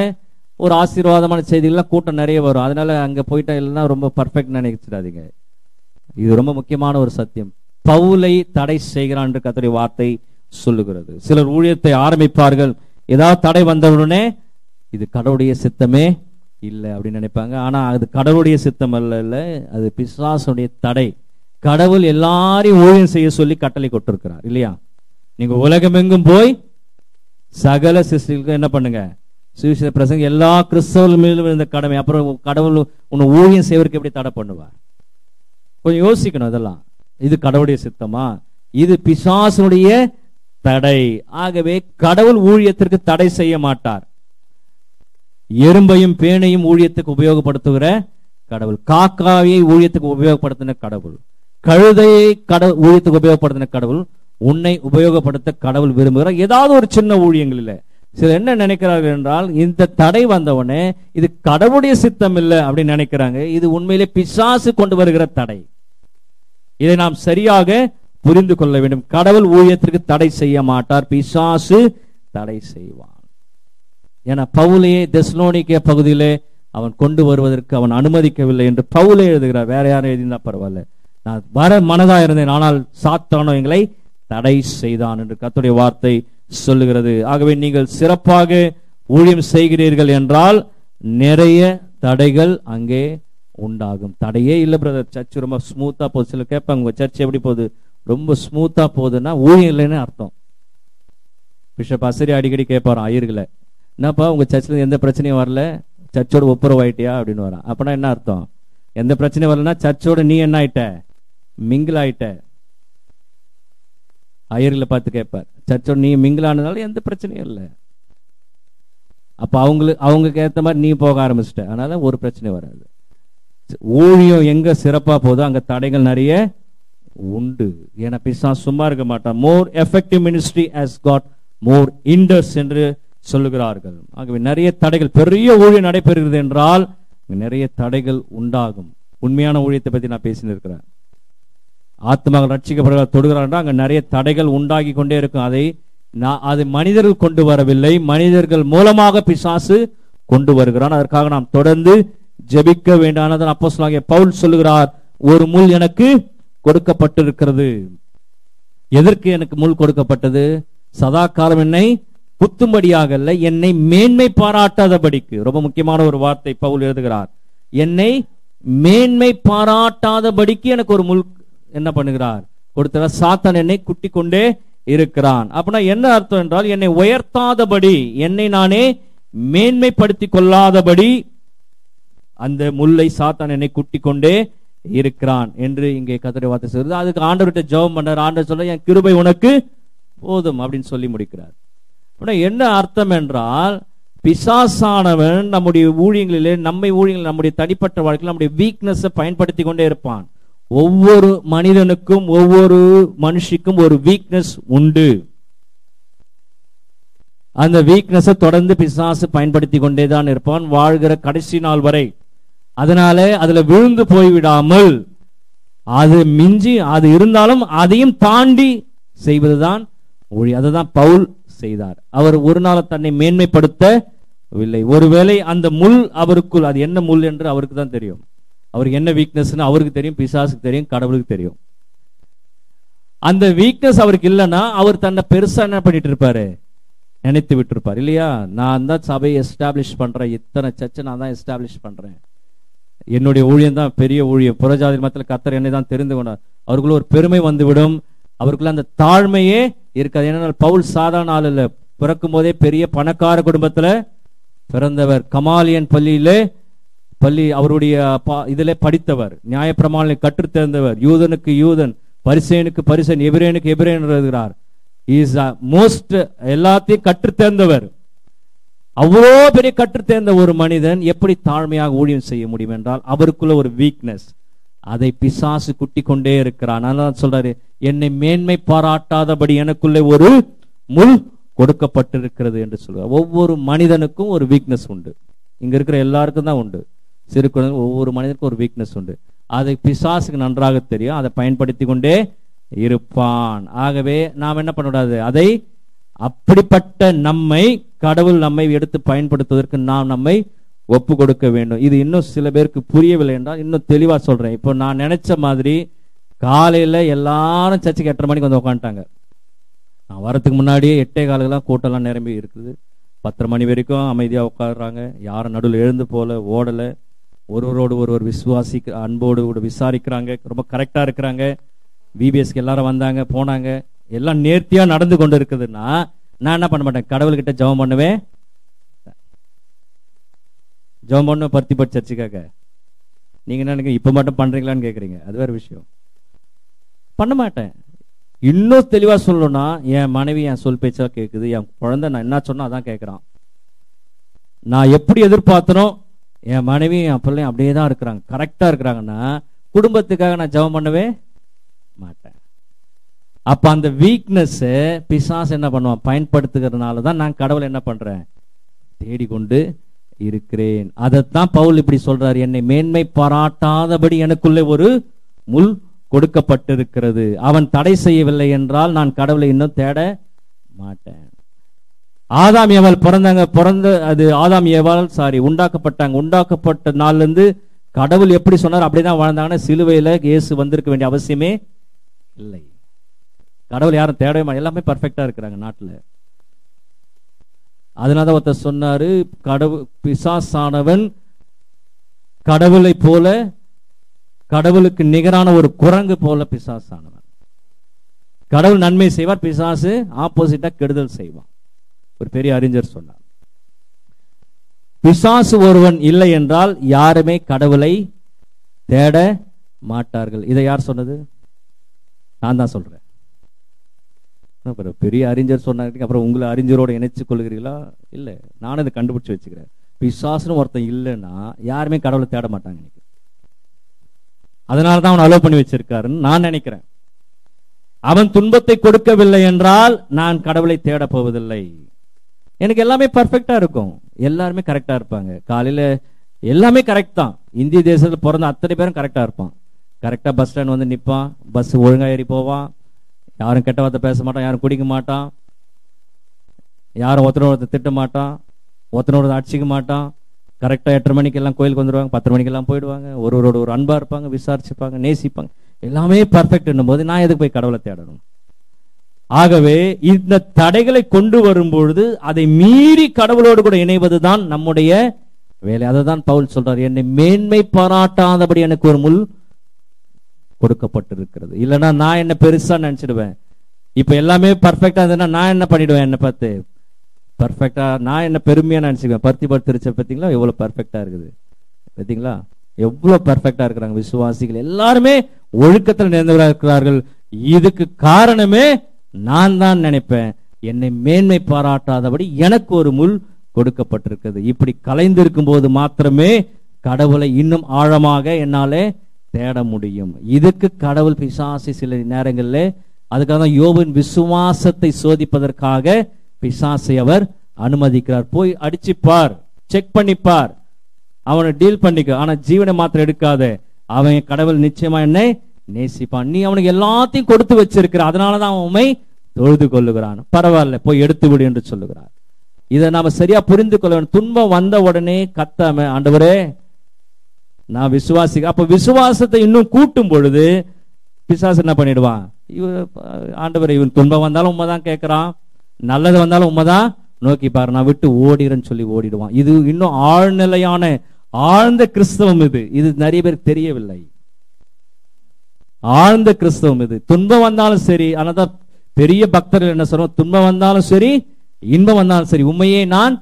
ஒரு ஆசீர்வாதமான செய்திகள்லாம் கூட்டம் நிறைய வரும். அதனால அங்க போயிட்டா இல்லைன்னா ரொம்ப பர்ஃபெக்ட் நினைச்சிடாதீங்க. இது ரொம்ப முக்கியமான ஒரு சத்தியம். பவுலை தடை செய்கிறான் என்று கர்த்தருடைய வார்த்தை சொல்லுகிறது. சிலர் ஊழியத்தை ஆரம்பிப்பார்கள், ஏதாவது தடை வந்தவுடனே இது கடவுளுடைய சித்தமே இல்லை அப்படின்னு நினைப்பாங்க. ஆனா அது கடவுளுடைய சித்தம் அல்ல, அது பிசாசுடைய தடை. கடவுள் எல்லாரையும் ஊழியம் செய்ய சொல்லி கட்டளை கொடுத்திருக்கிறார் இல்லையா? நீங்க உலகமெங்கும் போய் சகல சிஸ்டர்களுக்கும் என்ன பண்ணுங்க, சுவிசேஷ பிரசங்க. எல்லா கிறிஸ்தவர்கள் மேலும் இந்த கடமை. அப்புறம் கடவுள் உன்னை ஊழியம் செய்வதற்கு எப்படி தடை பண்ணுவார்? கொஞ்சம் யோசிக்கணும். இதெல்லாம் இது கடவுளுடைய சித்தமா? இது பிசாசுடைய தடை. ஆகவே கடவுள் ஊழியத்திற்கு தடை செய்ய மாட்டார். எறும்பையும் பேனையும் ஊழியத்துக்கு உபயோகப்படுத்துகிற கடவுள், காக்காயை ஊழியத்துக்கு உபயோகப்படுத்தின கடவுள், கழுதையை ஊழியத்துக்கு உபயோகப்படுத்தின கடவுள், உன்னை உபயோகப்படுத்த கடவுள் விரும்புகிறார். ஏதாவது ஒரு சின்ன ஊழியங்கள் இல்லை. சிலர் என்ன நினைக்கிறார்கள் என்றால், இந்த தடை வந்தவனே இது கடவுளுடைய சித்தம் இல்லை அப்படின்னு நினைக்கிறாங்க. இது உண்மையிலே பிசாசு கொண்டு வருகிற தடை. இதை நாம் சரியாக புரிந்து கொள்ள வேண்டும். கடவுள் ஊழியத்திற்கு தடை செய்ய மாட்டார், பிசாசு தடை செய்வான். ஏன்னா பவுலையே தெசலோனிக்கே பகுதியிலே அவன் கொண்டு வருவதற்கு அவன் அனுமதிக்கவில்லை என்று பவுலே எழுதுகிறார். வேற யாரும் எழுதினா பரவாயில்ல, நான் வர மனதா இருந்தேன், ஆனால் சாத்தானோ எங்களை தடை செய்தான் என்று கர்த்தருடைய வார்த்தை சொல்லுகிறது. ஆகவே நீங்கள் சிறப்பாக ஊழியம் செய்கிறீர்கள் என்றால் நிறைய தடைகள் அங்கே உண்டாகும். தடையே இல்லை பிரதர், சர்ச் ரொம்ப ஸ்மூத்தா போகுது. சில கேட்பாங்க, உங்க சர்ச் எப்படி போகுது? ரொம்ப ஸ்மூத்தா போகுதுன்னா ஊழியம் இல்லைன்னு அர்த்தம். பிஷப் அசரி அடிக்கடி கேட்பாராம் ஐயர்களை, என்னப்பா உங்க சர்ச்சில் எந்த பிரச்சனையும் வரல, சர்ச்சோட ஒப்புரவாயிட்டியா அப்படின்னு வரான். அப்படின்னா என்ன அர்த்தம்? எந்த பிரச்சனையும் வரலன்னா சர்ச்சோட நீ என்ன ஆயிட்ட, மிங்கிள் ஆயிட்ட. ஐயர்களை பார்த்து கேட்பார், சர்ச்சோட நீ மிங்கிள் ஆனதுனால எந்த பிரச்சனையும் இல்லை. அப்ப அவங்களுக்கு ஏற்ற மாதிரி நீ போக ஆரம்பிச்சிட்ட, அதனால ஒரு பிரச்சனை வராது. ஊழியம் எங்க சிறப்பா போதோ அங்க தடைகள் நிறைய உண்டு. ஏன்னா பிசாசு சும்மா இருக்க மாட்டான். More effective ministry has got more hinders என்று சொல்லுகிறார்கள். ஆகவே நிறைய தடைகள், பெரிய ஊழியம் நடைபெறுகிறது என்றால் நிறைய தடைகள் உண்டாகும். உண்மையான ஊழியத்தை பத்தி நான் பேசிட்டு இருக்கிறேன். ஆத்மாக்கள் ரட்சிக்கப்படுகிறார், தொடுகிறார், அங்க நிறைய தடைகள் உண்டாகி கொண்டே இருக்கும். அதை மனிதர்கள் கொண்டு வரவில்லை, மனிதர்கள் மூலமாக பிசாசு கொண்டு வருகிறான். அதற்காக நாம் தொடர்ந்து ஜெபிக்க வேண்டாம். அப்போஸ்தலனாகிய பவுல் சொல்லுகிறார், ஒரு முள் எனக்கு கொடுக்கப்பட்டிருக்கிறது. எதற்கு எனக்கு முள் கொடுக்கப்பட்டது? சதா காலம் என்னை குத்தும்படியாக அல்ல, என்னை மேன்மை பாராட்டாதபடிக்கு. ரொம்ப முக்கியமான ஒரு வார்த்தை பவுல் எழுதுகிறார். என்னை மேன்மை பாராட்டாதபடிக்கு எனக்கு ஒரு முள் என்ன பண்ணுகிறார்? கொடுத்த. சாத்தான் என்னை குட்டி கொண்டே இருக்கிறான். அப்படின்னா என்ன அர்த்தம் என்றால், என்னை உயர்த்தாதபடி, என்னை நானே மேன்மைப்படுத்திக் கொள்ளாதபடி அந்த முல்லை சாத்தான் என்னை குட்டி கொண்டே இருக்கிறான் என்று இங்கே கர்த்தருடைய வார்த்தை சொல்றது. அதுக்கு ஆண்டவர்கிட்ட ஜெபம் பண்ணார். ஆண்டவர் சொல்ல, என் கிருபை உனக்கு போதும் அப்படின்னு சொல்லி முடிக்கிறார். என்ன அர்த்தம் என்றால், பிசாசானவன் நம்முடைய ஊழியங்களிலே, நம்முடைய தனிப்பட்ட வாழ்க்கையில் நம்முடைய வீக்னஸ் பயன்படுத்தி கொண்டே இருப்பான். ஒவ்வொரு மனிதனுக்கும் ஒவ்வொரு மனுஷிக்கும் ஒரு வீக்னஸ் உண்டு. அந்த வீக்னஸை தொடர்ந்து பிசாசு பயன்படுத்தி கொண்டேதான் இருப்பான் வாழ்கிற கடைசி நாள் வரை. அதனால அதுல விழுந்து போய்விடாமல், அது மிஞ்சி அது இருந்தாலும் அதையும் தாண்டி செய்வதுதான் ஒளி. அதுதான் பவுல் செய்தார். அவர் ஒரு நாள் தன்னை மேன்மைப்படுத்தவில்லை. ஒருவேளை அந்த முள் அவருக்குள், அது என்ன முள் என்று அவருக்கு தான் தெரியும். அவருக்கு என்ன வீக்னஸ் அவருக்கு தெரியும், பிசாசுக்கு தெரியும், கடவுளுக்கு தெரியும். அந்த வீக்னஸ் அவருக்கு இல்லைன்னா அவர் தன்னை பெருசா என்ன பண்ணிட்டு இருப்பாரு? நினைத்து விட்டு இருப்பார் இல்லையா? நான் தான் சபையை எஸ்டாப்ளிஷ் பண்றேன், இத்தனை சர்ச்சை நான் தான் எஸ்டாப்ளிஷ் பண்றேன், என்னுடைய ஊழியம் தான் பெரிய ஊழியம், புறஜாதி மத்தியில் கர்த்தர் என்னை தான் தெரிந்து கொண்டார். அவருக்குள்ள ஒரு பெருமை வந்துவிடும். அவருக்குள்ள அந்த தாழ்மையே இருக்காது. ஏன்னா பவுல் சாதாரண ஆள் இல்ல. பிறக்கும் போதே பெரிய பணக்கார குடும்பத்துல பிறந்தவர். கமாலியன் பள்ளி அவருடைய இதிலே படித்தவர், நியாயப்பிரமாணங்களை கற்றுத் தேர்ந்தவர், யூதனுக்கு யூதன், பரிசேனுக்கு பரிசன், எபிரேனுக்கு எபிரேன் எழுதுகிறார். மோஸ்ட் எல்லாத்தையும் கற்றுத் தேர்ந்தவர். அவ்வளோ பெரிய கற்றுத் தேர்ந்த ஒரு மனிதன் எப்படி தாழ்மையாக ஊழியம் செய்ய முடியும் என்றால், அவருக்குள்ள ஒரு வீக்னஸ், அதை பிசாசு குட்டி கொண்டே இருக்கிறான். அதனால சொல்றாரு, என்னை மேன்மை பாராட்டாதபடி எனக்குள்ளே ஒரு முள் கொடுக்கப்பட்டிருக்கிறது என்று சொல்றார். ஒவ்வொரு மனிதனுக்கும் ஒரு வீக்னஸ் உண்டு. இங்க இருக்கிற எல்லாருக்கும் தான் உண்டு. சிறு குழந்தை ஒவ்வொரு மனிதனுக்கும் ஒரு வீக்னஸ் உண்டு. அதை பிசாசுக்கு நன்றாக தெரியும். அதை பயன்படுத்தி கொண்டே இருப்பான். ஆகவே நாம் என்ன பண்ணக்கூடாது? அதை அப்படிப்பட்ட கடவுள் நம்மை எடுத்து பயன்படுத்துவதற்கு நாம் நம்மை ஒப்பு கொடுக்க வேண்டும். இது இன்னும் சில பேருக்கு புரியவில்லை என்றால் இன்னும் தெளிவா சொல்றேன். இப்போ நான் நினைச்ச மாதிரி காலையில எல்லாரும் சர்ச்சுக்கு 8:30 மணிக்கு வந்து உட்காந்துட்டாங்க. நான் வரத்துக்கு முன்னாடியே 8:15 கூட்டம்லாம் நிரம்பி இருக்குது. 10:30 மணி வரைக்கும் அமைதியா உட்காடுறாங்க. யாரும் நடுவில் எழுந்து போல ஓடல. ஒருவரோடு ஒருவர் அன்போடு விசாரிக்கிறாங்க. ரொம்ப கரெக்டா இருக்கிறாங்க. விபிஎஸ்க்கு எல்லாரும் வந்தாங்க போனாங்க. எல்லாம் நேர்த்தியா நடந்து கொண்டு இருக்குதுன்னா நான் என்ன பண்ண மாட்டேன்? கடவுள்கிட்ட ஜெபம் பண்ணுவேன். ஜெபம் பண்ண பருத்திப்பட்டு சர்ச்சுக்காக. நீங்க என்ன நினைக்கிறீங்க? இப்ப மட்டும் பண்றீங்களான்னு கேக்குறீங்க. அது வேற விஷயம். பண்ண மாட்டேன். இன்னும் தெளிவா சொல்லணும்னா, என் மனைவி என் சொல் பேச்சா கேட்குது. என் குழந்தை நான் என்ன சொன்னா அதான் கேட்கிறான். நான் எப்படி எதிர்பார்த்தனோ என் மனைவி என் பிள்ளையும் அப்படியே தான் இருக்கிறாங்க, கரெக்டா இருக்கிறாங்கன்னா குடும்பத்துக்காக நான் ஜெபம் பண்ணவே மாட்டேன். அப்ப அந்த வீக்னஸ் பிசாசு என்ன பண்ணுவான்? பயன்படுத்துகிறதுனால தான் நான் கடவுளை என்ன பண்றேன்? தேடிக்கொண்டு இருக்கிறேன். அதைத்தான் பவுல் இப்படி சொல்றாரு, என்னை மேன்மை பாராட்டாதபடி எனக்குள்ளே ஒரு முள் கொடுக்கப்பட்டிருக்கிறது. அவன் தடை செய்யவில்லை என்றால் நான் கடவுளை இன்னும் தேட மாட்டேன். ஆதாம் ஏவாள் உண்டாக்கப்பட்டாங்க. உண்டாக்கப்பட்ட நாள்ல இருந்து கடவுள் எப்படி சொன்னார் அப்படிதான் வாழ்ந்தாங்கன்னா சிலுவையில இயேசு வந்திருக்க வேண்டிய அவசியமே இல்லை. கடவுள் யாரும் தேடவே மாட்டாங்க. எல்லாமே பர்ஃபெக்டா இருக்கிறாங்க நாட்டுல. அதனால ஒருத்தர் சொன்னாரு, பிசாசானவன் கடவுளை போல, கடவுளுக்கு நிகரான ஒரு குரங்கு போல பிசாசானவன். கடவுள் நன்மை செய்வார், பிசாசு ஆப்போசிட்டா கெடுதல் செய்வான். ஒரு பெரிய அறிஞர் சொன்னார், பிசாசு ஒருவன் இல்லை என்றால் யாருமே கடவுளை தேட மாட்டார்கள். இதை யார் சொன்னது? நான் தான் சொல்றேன். பெரிய அறிஞர் சொன்னாங்க. அப்புறம் உங்களை அறிஞரோட இணைச்சு கொள்கிறீங்களா? இல்ல, நானும் இதை கண்டுபிடிச்சு வச்சுக்கிறேன். பிசாசுன்னு ஒருத்தன் இல்லைன்னா யாருமே கடவுளை தேட மாட்டாங்க. அதனாலதான் அவன் அலோவ் பண்ணி வச்சிருக்காருன்னு நான் நினைக்கிறேன். அவன் துன்பத்தை கொடுக்கவில்லை என்றால் நான் கடவுளை தேட போவதில்லை. எனக்கு எல்லாமே பர்ஃபெக்டா இருக்கும், எல்லாருமே கரெக்டா இருப்பாங்க. காலையில எல்லாமே கரெக்ட் தான். இந்திய தேசத்துல பிறந்த அத்தனை பேரும் கரெக்டா இருப்பான். கரெக்டா பஸ் ஸ்டாண்ட் வந்து நிப்பான், பஸ் ஒழுங்கா ஏறி போவான், யாரும் கெட்ட வார்த்தை பேச மாட்டான், யாரும் குடிக்க மாட்டான், யாரும் ஒருத்தர் திட்ட மாட்டான், ஒருத்தனோட அடிச்சிக்க மாட்டான். கரெக்டா 8:30 மணிக்கு எல்லாம் கோயிலுக்கு வந்துடுவாங்க, 10 மணிக்கு எல்லாம் போயிடுவாங்க. ஒருவரோட ஒரு அன்பா இருப்பாங்க, விசாரிச்சுப்பாங்க, நேசிப்பாங்க. எல்லாமே பர்ஃபெக்ட் என்னும் போது நான் எதுக்கு போய் கடவுளை தேடணும்? ஆகவே இந்த தடைகளை கொண்டு வரும்பொழுது அதை மீறி கடவுளோடு கூட இணைவதுதான் நம்முடைய வேலை. அதை தான் பவுல் சொல்றார், என்னை மேன்மை பாராட்டாதபடி எனக்கு ஒரு முள் கொடுக்கப்பட்டிருக்கிறது. இல்லைன்னா நான் என்ன பெருசா நினைச்சிடுவேன். இப்ப எல்லாமே பர்ஃபெக்டா இருந்ததுன்னா நான் என்ன பண்ணிடுவேன், என்னை பார்த்து பர்ஃபெக்டா நான் என்ன பெருமையா நினைச்சுக்குவேன். பருத்திப்பட்டு திருச்ச பார்த்தீங்களா எவ்வளவு பர்ஃபெக்டா இருக்குது, பார்த்தீங்களா எவ்வளவு பர்ஃபெக்டா இருக்கிறாங்க. விசுவாசிகள் எல்லாருமே ஒழுக்கத்தில் நிறைந்தவராக இருக்கிறார்கள். இதுக்கு காரணமே நான் தான் நினைப்பேன், என்னை மேன்மை பாராட்டாதபடி எனக்கு ஒரு முள் கொடுக்கப்பட்டிருக்கிறது. இப்படி கலைந்திருக்கும் போது மாத்திரமே கடவுளை இன்னும் ஆழமாக என்னாலே தேட முடியும். இதுக்கு கடவுள் பிசாசு சில நேரங்களில் அதுக்காக தான் யோபின் விசுவாசத்தை சோதிப்பதற்காக பிசாசை அவர் அனுமதிக்கிறார். போய் அடிச்சுப்பார், செக் பண்ணிப்பார், அவனை டீல் பண்ணிக்க, ஆனா ஜீவனை மாத்திரம் எடுக்காத, அவன் கடவுள் நிச்சயமா என்னை நேசிப்பான். நீ அவனுக்கு எல்லாத்தையும் கொடுத்து வச்சிருக்கிற, அதனாலதான் அவன் உண்மை தொழுது கொள்ளுகிறான். பரவாயில்ல, போய் எடுத்து விடு என்று சொல்லுகிறார். இதை நாம சரியா புரிந்து கொள்ள வேண்டும். துன்பம் வந்த உடனே கத்தாம ஆண்டவரே நான் விசுவாசி, அப்ப விசுவாசத்தை இன்னும் கூட்டும் பொழுது பிசாசு என்ன பண்ணிடுவான், ஆண்டவரே இவன் துன்பம் வந்தாலும் உண்மைதான் கேட்கிறான், நல்லது வந்தாலும் உண்மைதான் நோக்கி பாரு, நான் விட்டு ஓடிறேன்னு சொல்லி ஓடிடுவான். இது இன்னும் ஆழ்நிலையான ஆழ்ந்த கிறிஸ்தவம். இது நிறைய பேருக்கு தெரியவில்லை. ஆழ்ந்த கிறிஸ்தவம் இது. துன்பம் வந்தாலும் சரி, ஆனாதான் பெரிய பக்தர்கள் என்ன சொல்றோம், துன்பம் வந்தாலும் சரி இன்பம் வந்தாலும் சரி உண்மையே நான்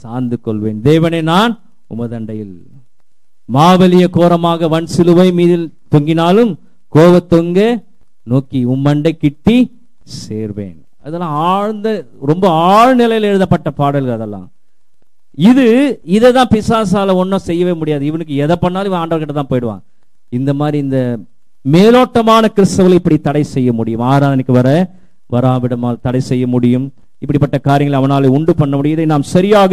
சார்ந்து கொள்வேன், தேவனே நான் உமதண்டையில். மாவலிய கோரமாக வன் சிலுவை மீதில் தொங்கினாலும் கோவத்தொங்க நோக்கி உம்மண்டை கிட்டி சேர்வேன். அதெல்லாம் ஆழ்ந்த ரொம்ப ஆழ்நிலையில் எழுதப்பட்ட பாடல்கள். அதெல்லாம் இதைதான் பிசாசால ஒன்னும் செய்யவே முடியாது. இவனுக்கு எதை பண்ணாலும் இவன் ஆண்டவர்கிட்ட தான் போயிடுவான். இந்த மாதிரி இந்த மேலோட்டமான கிறிஸ்தவர்களை இப்படி தடை செய்ய முடியும். ஆராதனைக்கு வராவிடமால் தடை செய்ய முடியும். இப்படிப்பட்ட காரியங்களை அவனால உண்டு பண்ண முடியும். இதை நாம் சரியாக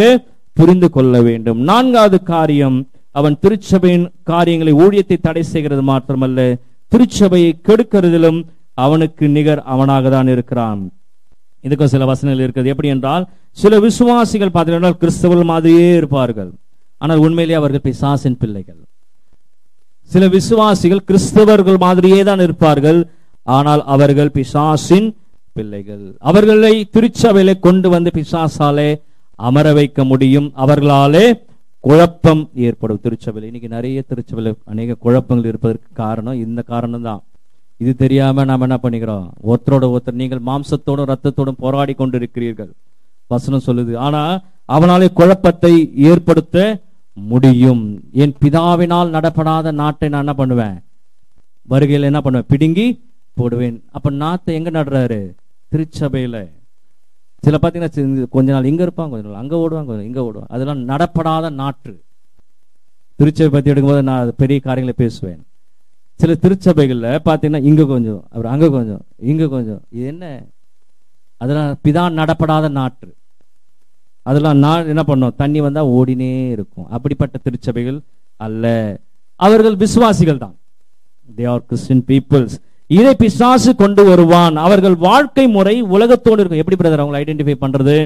புரிந்து கொள்ள வேண்டும். 4வது காரியம், அவன் திருச்சபையின் காரியங்களை ஊழியத்தை தடை செய்கிறது மாத்திரமல்ல, திருச்சபையை கெடுக்கிறதிலும் அவனுக்கு நிகர் அவனாக தான் இருக்கிறான். இதுக்கு சில வசனங்கள் இருக்கிறது. எப்படி என்றால், சில விசுவாசிகள் பார்த்தீங்கன்னா கிறிஸ்தவர்கள் மாதிரியே இருப்பார்கள், ஆனால் உண்மையிலேயே அவர்கள் பிசாசின் பிள்ளைகள். சில விசுவாசிகள் கிறிஸ்தவர்கள் மாதிரியே தான் இருப்பார்கள், ஆனால் அவர்கள் பிசாசின் பிள்ளைகள். அவர்களை திருச்சபையிலே கொண்டு வந்து பிசாசாலே அமர வைக்க முடியும். அவர்களாலே குழப்பம் ஏற்படும் திருச்சபையில். இன்னைக்கு நிறைய திருச்சபையில் அநேக குழப்பங்கள் இருப்பதற்கு காரணம் இந்த காரணம் தான். இது தெரியாம நாம என்ன பண்ணிக்கிறோம், ஒருத்தரோட ஒருத்தர் நீங்கள் மாம்சத்தோடும் ரத்தத்தோடும் போராடி கொண்டிருக்கிறீர்கள் வசனம் சொல்லுது. ஆனா அவனாலே குழப்பத்தை ஏற்படுத்த முடியும். என் பிதாவினால் நடப்படாத நாட்டை நான் என்ன பண்ணுவேன், வருகையில் என்ன பண்ணுவேன், பிடுங்கி போடுவேன். அப்ப நாட்டை எங்க நடுறாரு, திருச்சபையில. சில பாத்தீங்கன்னா கொஞ்ச நாள் இங்க இருப்பாங்க, கொஞ்ச நாள் அங்க ஓடுவாங்க, இங்க ஓடுவாங்க. அதெல்லாம் நடப்படாத நாட்டு. திருச்சபை பத்தி எடுக்கும்போது நான் பெரிய காரியங்களை பேசுவேன். சில திருச்சபைகள்ல பாத்தீங்கன்னா இங்க கொஞ்சம், அப்புறம் அங்க கொஞ்சம், இங்க கொஞ்சம். இது என்ன, அதெல்லாம் பிதா நடப்படாத நாட்டு. அதெல்லாம் நான் என்ன பண்ணோம், தண்ணி வந்தா ஓடினே இருக்கும். அப்படிப்பட்ட திருச்சபைகள் அல்ல, அவர்கள் விசுவாசிகள் தான். They are Christian peoples. இதை பிசாசு கொண்டு வருவான். அவர்கள் வாழ்க்கை முறை உலகத்தோடு இருக்கும். எப்படி பிரதர் அவங்களை ஐடென்டிஃபை பண்றது,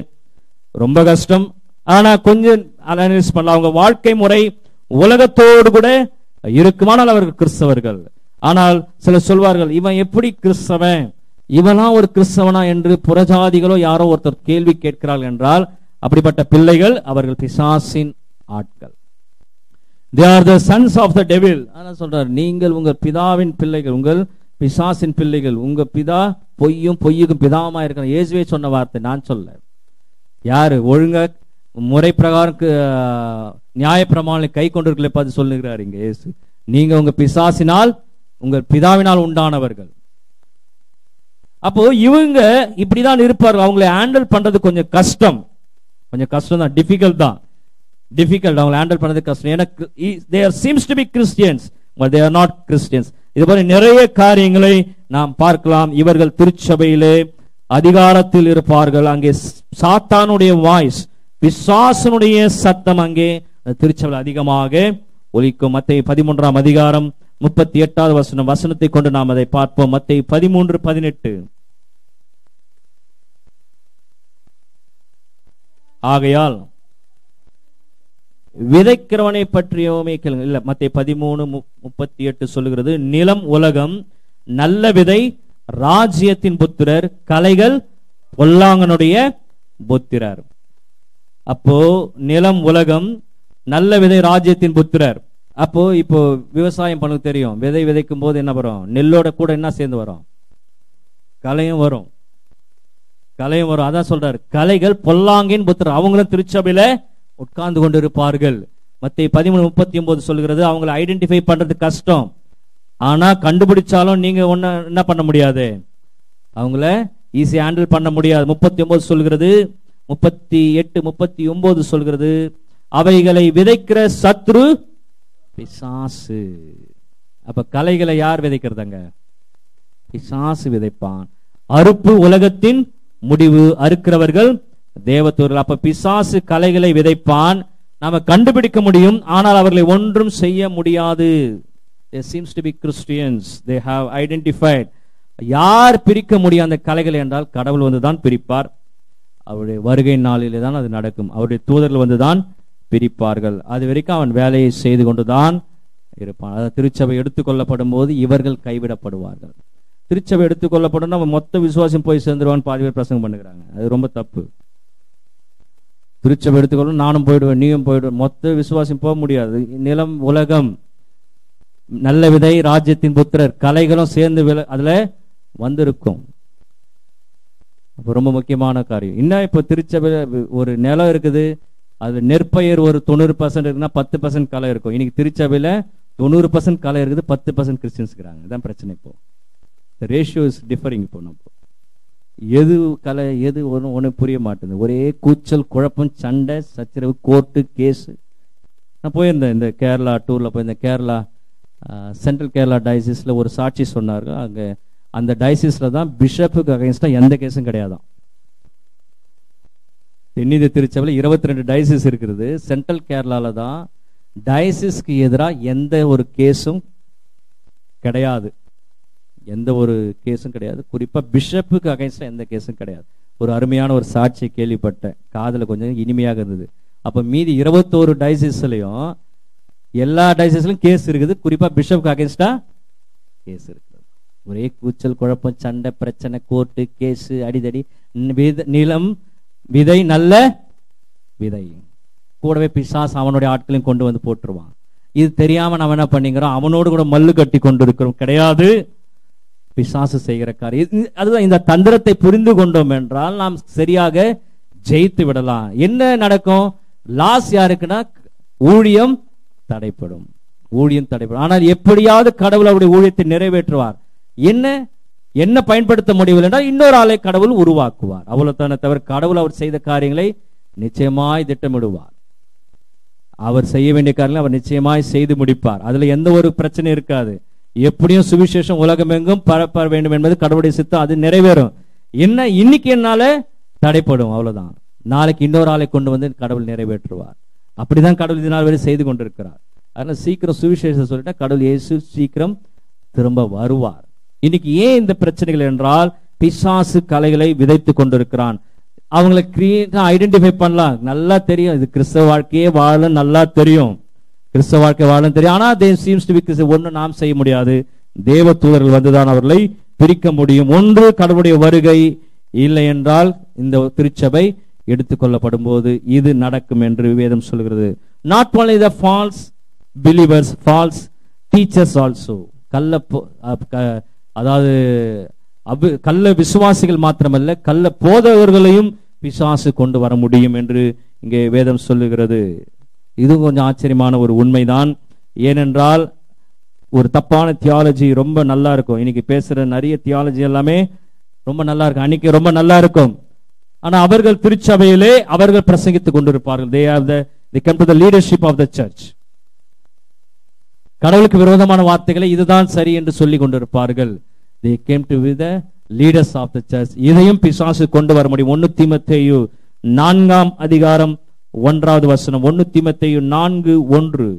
ரொம்ப கஷ்டம். ஆனா கொஞ்சம் அனலைஸ் பண்ணலாம். அவங்க வாழ்க்கை முறை உலகத்தோடு கூட இருக்குமானால் அவர்கள் கிறிஸ்தவர்கள். ஆனால் சிலர் சொல்வார்கள், இவன் எப்படி கிறிஸ்தவன், இவனா ஒரு கிறிஸ்தவனா என்று புறஜாதிகளோ யாரோ ஒருத்தர் கேள்வி கேட்கிறார்கள் என்றால் அப்படிப்பட்ட பிள்ளைகள் அவர்கள் பிசாசின் ஆட்கள். They are the sons of the devil. அதான் சொல்றார், நீங்கள் உங்கள் பிதாவின் பிள்ளைகள், உங்கள் பிசாசின் பிள்ளைகள். உங்க பிதா பொய்யும் பொய்யுக்கும் பிதாமா இருக்கிற. இயேசுவே சொன்ன வார்த்தை, நான் சொல்ல. யாரு ஒழுங்க முறை பிரகாரம் நியாயப்பிரமாணங்களை கை கொண்டிருக்கலை பார்த்து சொல்லுகிறார் இங்க இயேசு. நீங்க உங்க பிசாசினால் உங்கள் பிதாவினால் உண்டானவர்கள். அப்போ இவங்க இப்படிதான் இருப்பார்கள். அவங்களை ஹேண்டில் பண்றது கொஞ்சம் கஷ்டம், கொஞ்சம் கஷ்டம் தான், டிஃபிகல்ட் தான். டிஃபிகல்ட் அவங்களை ஹேண்டில் பண்றது கஷ்டம். எனக்கு they seems to be Christians but they are not Christians. இது போல நிறைய காரியங்களை நாம் பார்க்கலாம். இவர்கள் திருச்சபையிலே அதிகாரத்தில் இருப்பார்கள். அங்கே சாத்தானுடைய வாய்ஸ், பிசாசனுடைய சத்தம் அங்கே திருச்சபையில் அதிகமாக ஒலிக்கும். மத்தேயு 13ஆம் அதிகாரம் 38வது வசனத்தை கொண்டு நாம் அதை பார்ப்போம். மத்தேயு 13:18. ஆகையால் விதைக்கிறவனை பற்றியோமே கேளுங்க. இல்ல, மத்தேயு 13:38 சொல்லுகிறது, நிலம் உலகம் நல்ல விதை ராஜ்யத்தின் புத்திரர், கலைகள் பொல்லாங்கனுடைய புத்திரர். அப்போ நிலம் உலகம், நல்ல விதை ராஜ்யத்தின் புத்திரர். அப்போ இப்போ விவசாயம் பண்ண தெரியும், விதை விதைக்கும் போது என்ன வரும்? நெல்லோட கூட என்ன சேர்ந்து வரும்? கலையும் வரும், கலையும் வரும். அதான் சொல்றாரு, கலைகள் பொல்லாங்கின் புத்திரர். அவங்களும் திருச்சபையில உட்கார்ந்து கொண்டு இருப்பார்கள். மத்தேயு 13:39 சொல்கிறது, அவங்களை ஐடென்டிஃபை பண்றது கஷ்டம். ஆனா கண்டுபிடிச்சாலும் நீங்க ஒண்ணு என்ன பண்ண முடியாது, அவங்கள ஈஸியா ஹேண்டில் பண்ண முடியாது. 39 சொல்கிறது, 38, 39 சொல்கிறது, அவைகளை விதைக்கிற சத்ரு பிசாசு. அப்ப கலைகளை யார் விதைக்கிறதாங்க? பிசாசு விதைப்பான். அறுப்பு உலகத்தின் முடிவு, அறுக்கிறவர்கள் தேவதூதர்கள். அப்ப பிசாசு கலைகளை விதைப்பான். நாம கண்டுபிடிக்க முடியும், ஆனால் அவர்களை ஒன்றும் செய்ய முடியாது. There seems to be Christians, they have identified. யார் பிரிக்க முடியும் அந்த கலைகளை என்றால் கடவுள் வந்துதான் பிரிப்பார். அவருடைய வருகை நாளிலே தான் அது நடக்கும். அவருடைய தூதர்கள் வந்துதான் பிரிப்பார்கள். அது வரைக்கும் அவன் வேலையை செய்து கொண்டுதான் இருப்பான். அதாவது திருச்சபை எடுத்துக்கொள்ளப்படும் போது இவர்கள் கைவிடப்படுவார்கள். திருச்சபை எடுத்துக்கொள்ளப்படும் நம்ம மொத்த விசுவாசம் போய் சேர்ந்துருவான்னு பாதி பேர் பிரசங்கம் பண்ணுகிறாங்க. அது ரொம்ப தப்பு. திருச்சபை எடுத்துக்கொள்ளும், நானும் போயிடுவேன், நீயும் போயிடுவேன், மொத்த விசுவாசம் போக முடியாது. நிலம் உலகம், நல்ல விதை ராஜ்யத்தின் புத்திரர், கலைகளும் சேர்ந்து அதுல வந்திருக்கும். ரொம்ப முக்கியமான காரியம். இன்னும் இப்ப திருச்சபையில ஒரு நிலம் இருக்குது, அது நெற்பயிர் ஒரு 90% இருக்குன்னா 10% கலை இருக்கும். இன்னைக்கு திருச்சபையில 90% கலை இருக்குது, 10% கிறிஸ்டியன்ஸ் இருக்கிறாங்க. இதான் பிரச்சனை. இப்போ ரேஷியோ இஸ் டிஃபரிங். இப்போ நம்ம எது கலை எது ஒன்று புரிய மாட்டேங்குது. ஒரே கூச்சல், குழப்பம், சண்டை, சச்சரவு, கோர்ட்டு, கேஸு. நான் போயிருந்தேன் இந்த கேரளா டூர்ல போயிருந்தேன். கேரளா சென்ட்ரல் கேரளா டயசிஸ்ல ஒரு சாட்சி சொன்னார்கள். அங்க அந்த டயசிஸ்ல தான் பிஷப்புக்கு அகைன்ஸ்டா எந்த கேஸும் கிடையாதான். தென்னிந்திய திருச்சபையில் 22 டயசிஸ் இருக்கிறது. சென்ட்ரல் கேரளால தான் டயசிஸ்க்கு எதிராக எந்த ஒரு கேஸும் கிடையாது. எந்த ஒரு கேஸும் கிடையாது. குறிப்பா பிஷப்புக்கு அகைன்ஸ்டா எந்த கேஸும் கிடையாது. ஒரு அருமையான ஒரு சாட்சியை கேள்விப்பட்டேன், காதுல கொஞ்சம் இனிமையாக இருந்தது. அப்ப மீதி 21 டயசிஸ்லயும் எல்லா டயசிஸ்லயும் கேஸ் இருக்குது. குறிப்பா பிஷப்புக்கு அகைன்ஸ்டா கேஸ் இருக்குது. ஒரே கூச்சல், குழப்பம், சண்டை, பிரச்சனை, கோர்ட்டு, கேஸ், அடிதடி. நிலம் விதை, நல்ல விதை. கூடவே பிசாசு அவனுடைய ஆட்களையும் கொண்டு வந்து போட்டுருவான். இது தெரியாம நம்ம என்ன பண்ணிக்கிறோம், அவனோடு கூட மல்லு கட்டி கொண்டு இருக்கிறோம். கிடையாது, பிசாசு செய்கிற காரியம் அதுதான். இந்த தந்திரத்தை புரிந்து கொண்டோம் என்றால் நாம் சரியாக ஜெயித்து விடலாம். என்ன நடக்கும்? லாஸ் யாருக்குன்னா ஊழியம் தடைப்படும். ஊழியம் தடைப்படும். ஆனால் எப்படியாவது கடவுள் அவருடைய ஊழியத்தை நிறைவேற்றுவார். என்ன பயன்படுத்த முடியவில்லை என்றால் இன்னொரு ஆளை கடவுள் உருவாக்குவார். அவ்வளவுதானே தவிர கடவுள் அவர் செய்த காரியங்களை நிச்சயமாய் திட்டமிடுவார். அவர் செய்ய வேண்டிய காரியங்களை அவர் நிச்சயமாய் செய்து முடிப்பார். அதுல எந்த ஒரு பிரச்சனை இருக்காது. எப்படியும் சுவிசேஷம் உலகமெங்கும் பரப்ப வேண்டும் என்பது கடவுளுடைய சித்தம். அது நிறைவேறும். என்ன இன்னைக்கு என்னால தடைப்படும், அவ்வளவுதான். நாளைக்கு இன்னொரு ஆளை கொண்டு வந்து கடவுள் நிறைவேற்றுவார். அப்படிதான் கடவுள் இதனால் வரை செய்து கொண்டிருக்கிறார். அதனால சீக்கிரம் சுவிசேஷம் சொல்லிட்டா கடவுள் இயேசு சீக்கிரம் திரும்ப வருவார். இன்னைக்கு ஏன் இந்த பிரச்சனைகள் என்றால் பிசாசு கலைகளை விதைத்து கொண்டிருக்கிறான். அவங்களை ஐடென்டிஃபை பண்ணலாம், நல்லா தெரியும். இது கிறிஸ்தவ வாழ்க்கையே வாழ நல்லா தெரியும், கிறிஸ்தவ வாழ்க்கை வாழ தெரியும். ஆனா ஒண்ணு நாம் செய்ய முடியாது. தேவ தூதர்கள் வந்துதான் அவர்களை பிரிக்க முடியும். ஒன்று கடவுளுடைய வருகை, இல்லை என்றால் இந்த திருச்சபை எடுத்துக்கொள்ளப்படும் போது இது நடக்கும் என்று வேதம் சொல்கிறது. Not only the false believers, false teachers also. அதாவது கள்ள விசுவாசிகள் மாத்திரமல்ல, கள்ள போதகர்களையும் பிசாசு கொண்டு வர முடியும் என்று இங்கே வேதம் சொல்லுகிறது. இது கொஞ்சம் ஆச்சரியமான ஒரு உண்மைதான். ஏனென்றால் ஒரு தப்பான தியாலஜி ரொம்ப நல்லா இருக்கும். இன்னைக்கு பேசுற நிறைய தியாலஜி எல்லாமே ரொம்ப நல்லா இருக்கும், அன்னைக்கு ரொம்ப நல்லா இருக்கும். ஆனா அவர்கள் திருச்சபையிலே அவர்கள் பிரசங்கித்துக் கொண்டிருப்பார்கள். they come to the leadership of the church. கடவுளுக்கு விரோதமான வார்த்தைகளை இதுதான் சரி என்று சொல்லி கொண்டிருப்பார்கள். they came to be the leaders of the church. இதையும் பிசாசு கொண்டு வர முடியும். 1 தீமோத்தேயு 4 அதிகாரம் 1வது வசனம். 1 தீமோத்தேயு 4:1.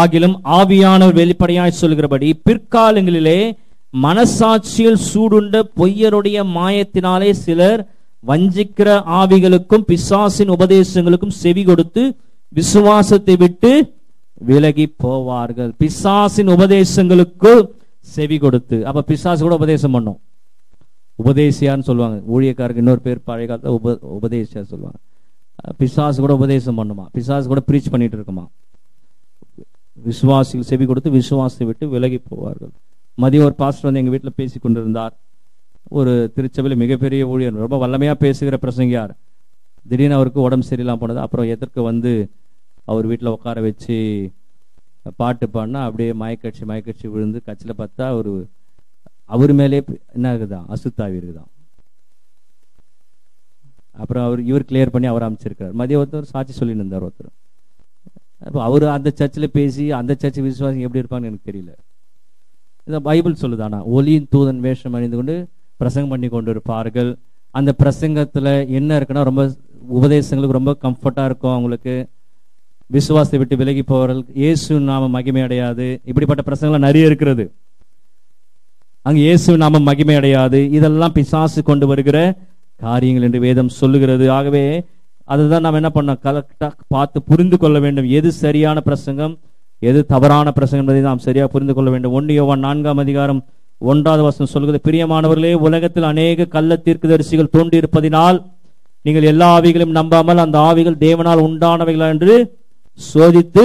ஆகிலும் ஆவியானவர் வெளிப்படையாய் சொல்கிறபடி பிற்காலங்களிலே மனசாட்சியில் சூடுண்ட பொய்யருடைய மாயத்தினாலே சிலர் வஞ்சிக்கிற ஆவிகளுக்கும் பிசாசின் உபதேசங்களுக்கும் செவி கொடுத்து விசுவாசத்தை விட்டு விலகி போவார்கள். பிசாசின் உபதேசங்களுக்கு செவி கொடுத்து. அப்ப பிசாசு கூட உபதேசம் பண்ணும். உபதேசியான்னு சொல்லுவாங்க. ஊழியக்காரருக்கு இன்னொரு பேர் பழைய காலத்துல உபதேசியா சொல்லுவாங்க. பிசாசு கூட உபதேசம் பண்ணுமா, பிசாசு கூட பிரீச் பண்ணிட்டு இருக்குமா. விசுவாசிகள் செவி கொடுத்து விசுவாசத்தை விட்டு விலகி போவார்கள். மதியம் ஒரு பாஸ்டர் வந்து எங்க வீட்டுல பேசி கொண்டிருந்தார். ஒரு திருச்சபையில் மிகப்பெரிய ஊழியர், ரொம்ப வல்லமையா பேசுகிற பிரசங்கியார். திடீர்னு அவருக்கு உடம்பு சரியில்லாம போனது. அப்புறம் எதற்கு வந்து அவர் வீட்டில் உட்கார வச்சு பாட்டு பாடினா அப்படியே மயக்கட்சி விழுந்து கட்சியில பார்த்தா அவர் மேலே என்ன இருக்குதான், அசுத்தாவி இருக்குதான். அப்புறம் இவர் கிளியர் பண்ணி அவர் அமைச்சிருக்கிறார். மதியம் ஒருத்தர் சாட்சி சொல்லிட்டு இருந்தார் ஒருத்தர். அப்போ அவர் அந்த சர்ச்சில் பேசி அந்த சர்ச்சு விசுவாசி எப்படி இருப்பான்னு எனக்கு தெரியல. இந்த பைபிள் சொல்லுதானா, ஒலியின் தூதன் வேஷம் அணிந்து கொண்டு பிரசங்கம் பண்ணி கொண்டு இருப்பார்கள். அந்த பிரசங்கத்துல என்ன இருக்குன்னா ரொம்ப உபதேசங்களுக்கு ரொம்ப கம்ஃபர்ட்டா இருக்கும். அவங்களுக்கு விசுவாசத்தை விட்டு விலகி போவார்கள். இயேசு நாம மகிமை அடையாது. இப்படிப்பட்ட பிரசங்கங்கள் நிறைய இருக்கிறது. அங்க இயேசு நாம மகிமை அடையாது. இதெல்லாம் பிசாசு கொண்டு வருகிற காரியங்கள் என்று வேதம் சொல்லுகிறது. ஆகவே அதுதான் நாம் என்ன பண்ணோம், கரெக்டா பார்த்து புரிந்து கொள்ள வேண்டும். எது சரியான பிரசங்கம், எது தவறான பிரசங்கம் என்பதை நாம் சரியா புரிந்து கொள்ள வேண்டும். 1 யோவான் 4ஆம் அதிகாரம் 1வது வசனம் சொல்கிறது, பிரியமானவர்களே, உலகத்தில் அநேக கள்ள தீர்க்கதரிசிகள் தோன்றியிருப்பதினால் நீங்கள் எல்லா ஆவிகளையும் நம்பாமல் அந்த ஆவிகள் தேவனால் உண்டானவைகளா என்று சோதித்து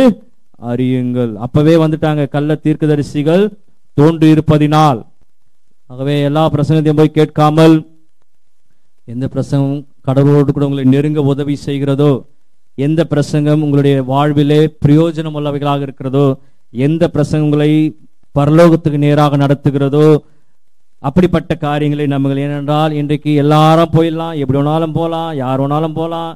அறியுங்கள். அப்பவே வந்துட்டாங்க கள்ள தீர்க்கதரிசிகள் தோன்றி இருப்பதினால். ஆகவே எல்லா பிரசங்கத்தையும் போய் கேட்காமல், எந்த பிரசங்கம் கடவுளோடு கூட உங்களை நெருங்க உதவி செய்கிறதோ, எந்த பிரசங்கம் உங்களுடைய வாழ்விலே பிரயோஜனம் உள்ளவைகளாக இருக்கிறதோ, எந்த பிரசங்கம் உங்களை பரலோகத்துக்கு நேராக நடத்துகிறதோ, அப்படிப்பட்ட காரியங்களை நம்ம. ஏனென்றால் இன்றைக்கு எல்லாரும் போயிடலாம், எப்படி வேணாலும் போகலாம், யார் வேணாலும் போகலாம்.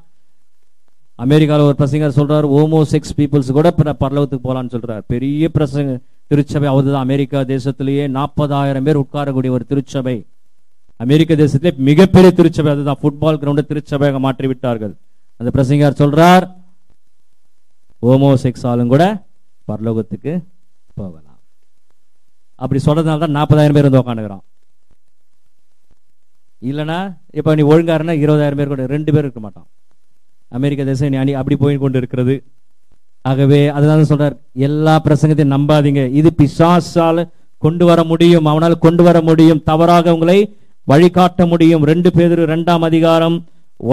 அமெரிக்காவில் ஒரு பிரசங்கர் சொல்றார், ஹோமோசெக்ஸ் பீப்புள்ஸ் கூட பரலோகத்துக்கு போகலான்னு சொல்றார். பெரிய பிரசங்க திருச்சபை அவர்தான். அமெரிக்கா தேசத்திலேயே 40,000 பேர் உட்காரக்கூடிய ஒரு திருச்சபை. அமெரிக்க தேசத்திலே மிகப்பெரிய திருச்சபை அதுதான். ஃபுட்பால் கிரவுண்டை திருச்சபையாக மாற்றி விட்டார்கள். அந்த பிரசங்கர் சொல்றார், ஹோமோசெக்ஸ் ஆளும் கூட பரலோகத்துக்கு போகலாம். அப்படி சொல்றதுனால தான் 40,000 பேர் வந்து உட்காந்துக்கிறான். இல்லைன்னா இப்ப நீ ஒழுங்கா இருந்தா 20,000 பேர் கூட 2 பேர் இருக்க மாட்டான். அமெரிக்க தேசம் நீ அப்படி போய் கொண்டு இருக்கிறது. ஆகவே அதுதான் சொல்றார், எல்லா பிரசங்கத்தையும் நம்பாதீங்க. இது பிசாசால கொண்டு வர முடியும், அவனால் கொண்டு வர முடியும், தவறாக உங்களை வழிகாட்ட முடியும். 2 பேதுரு 2ஆம் அதிகாரம்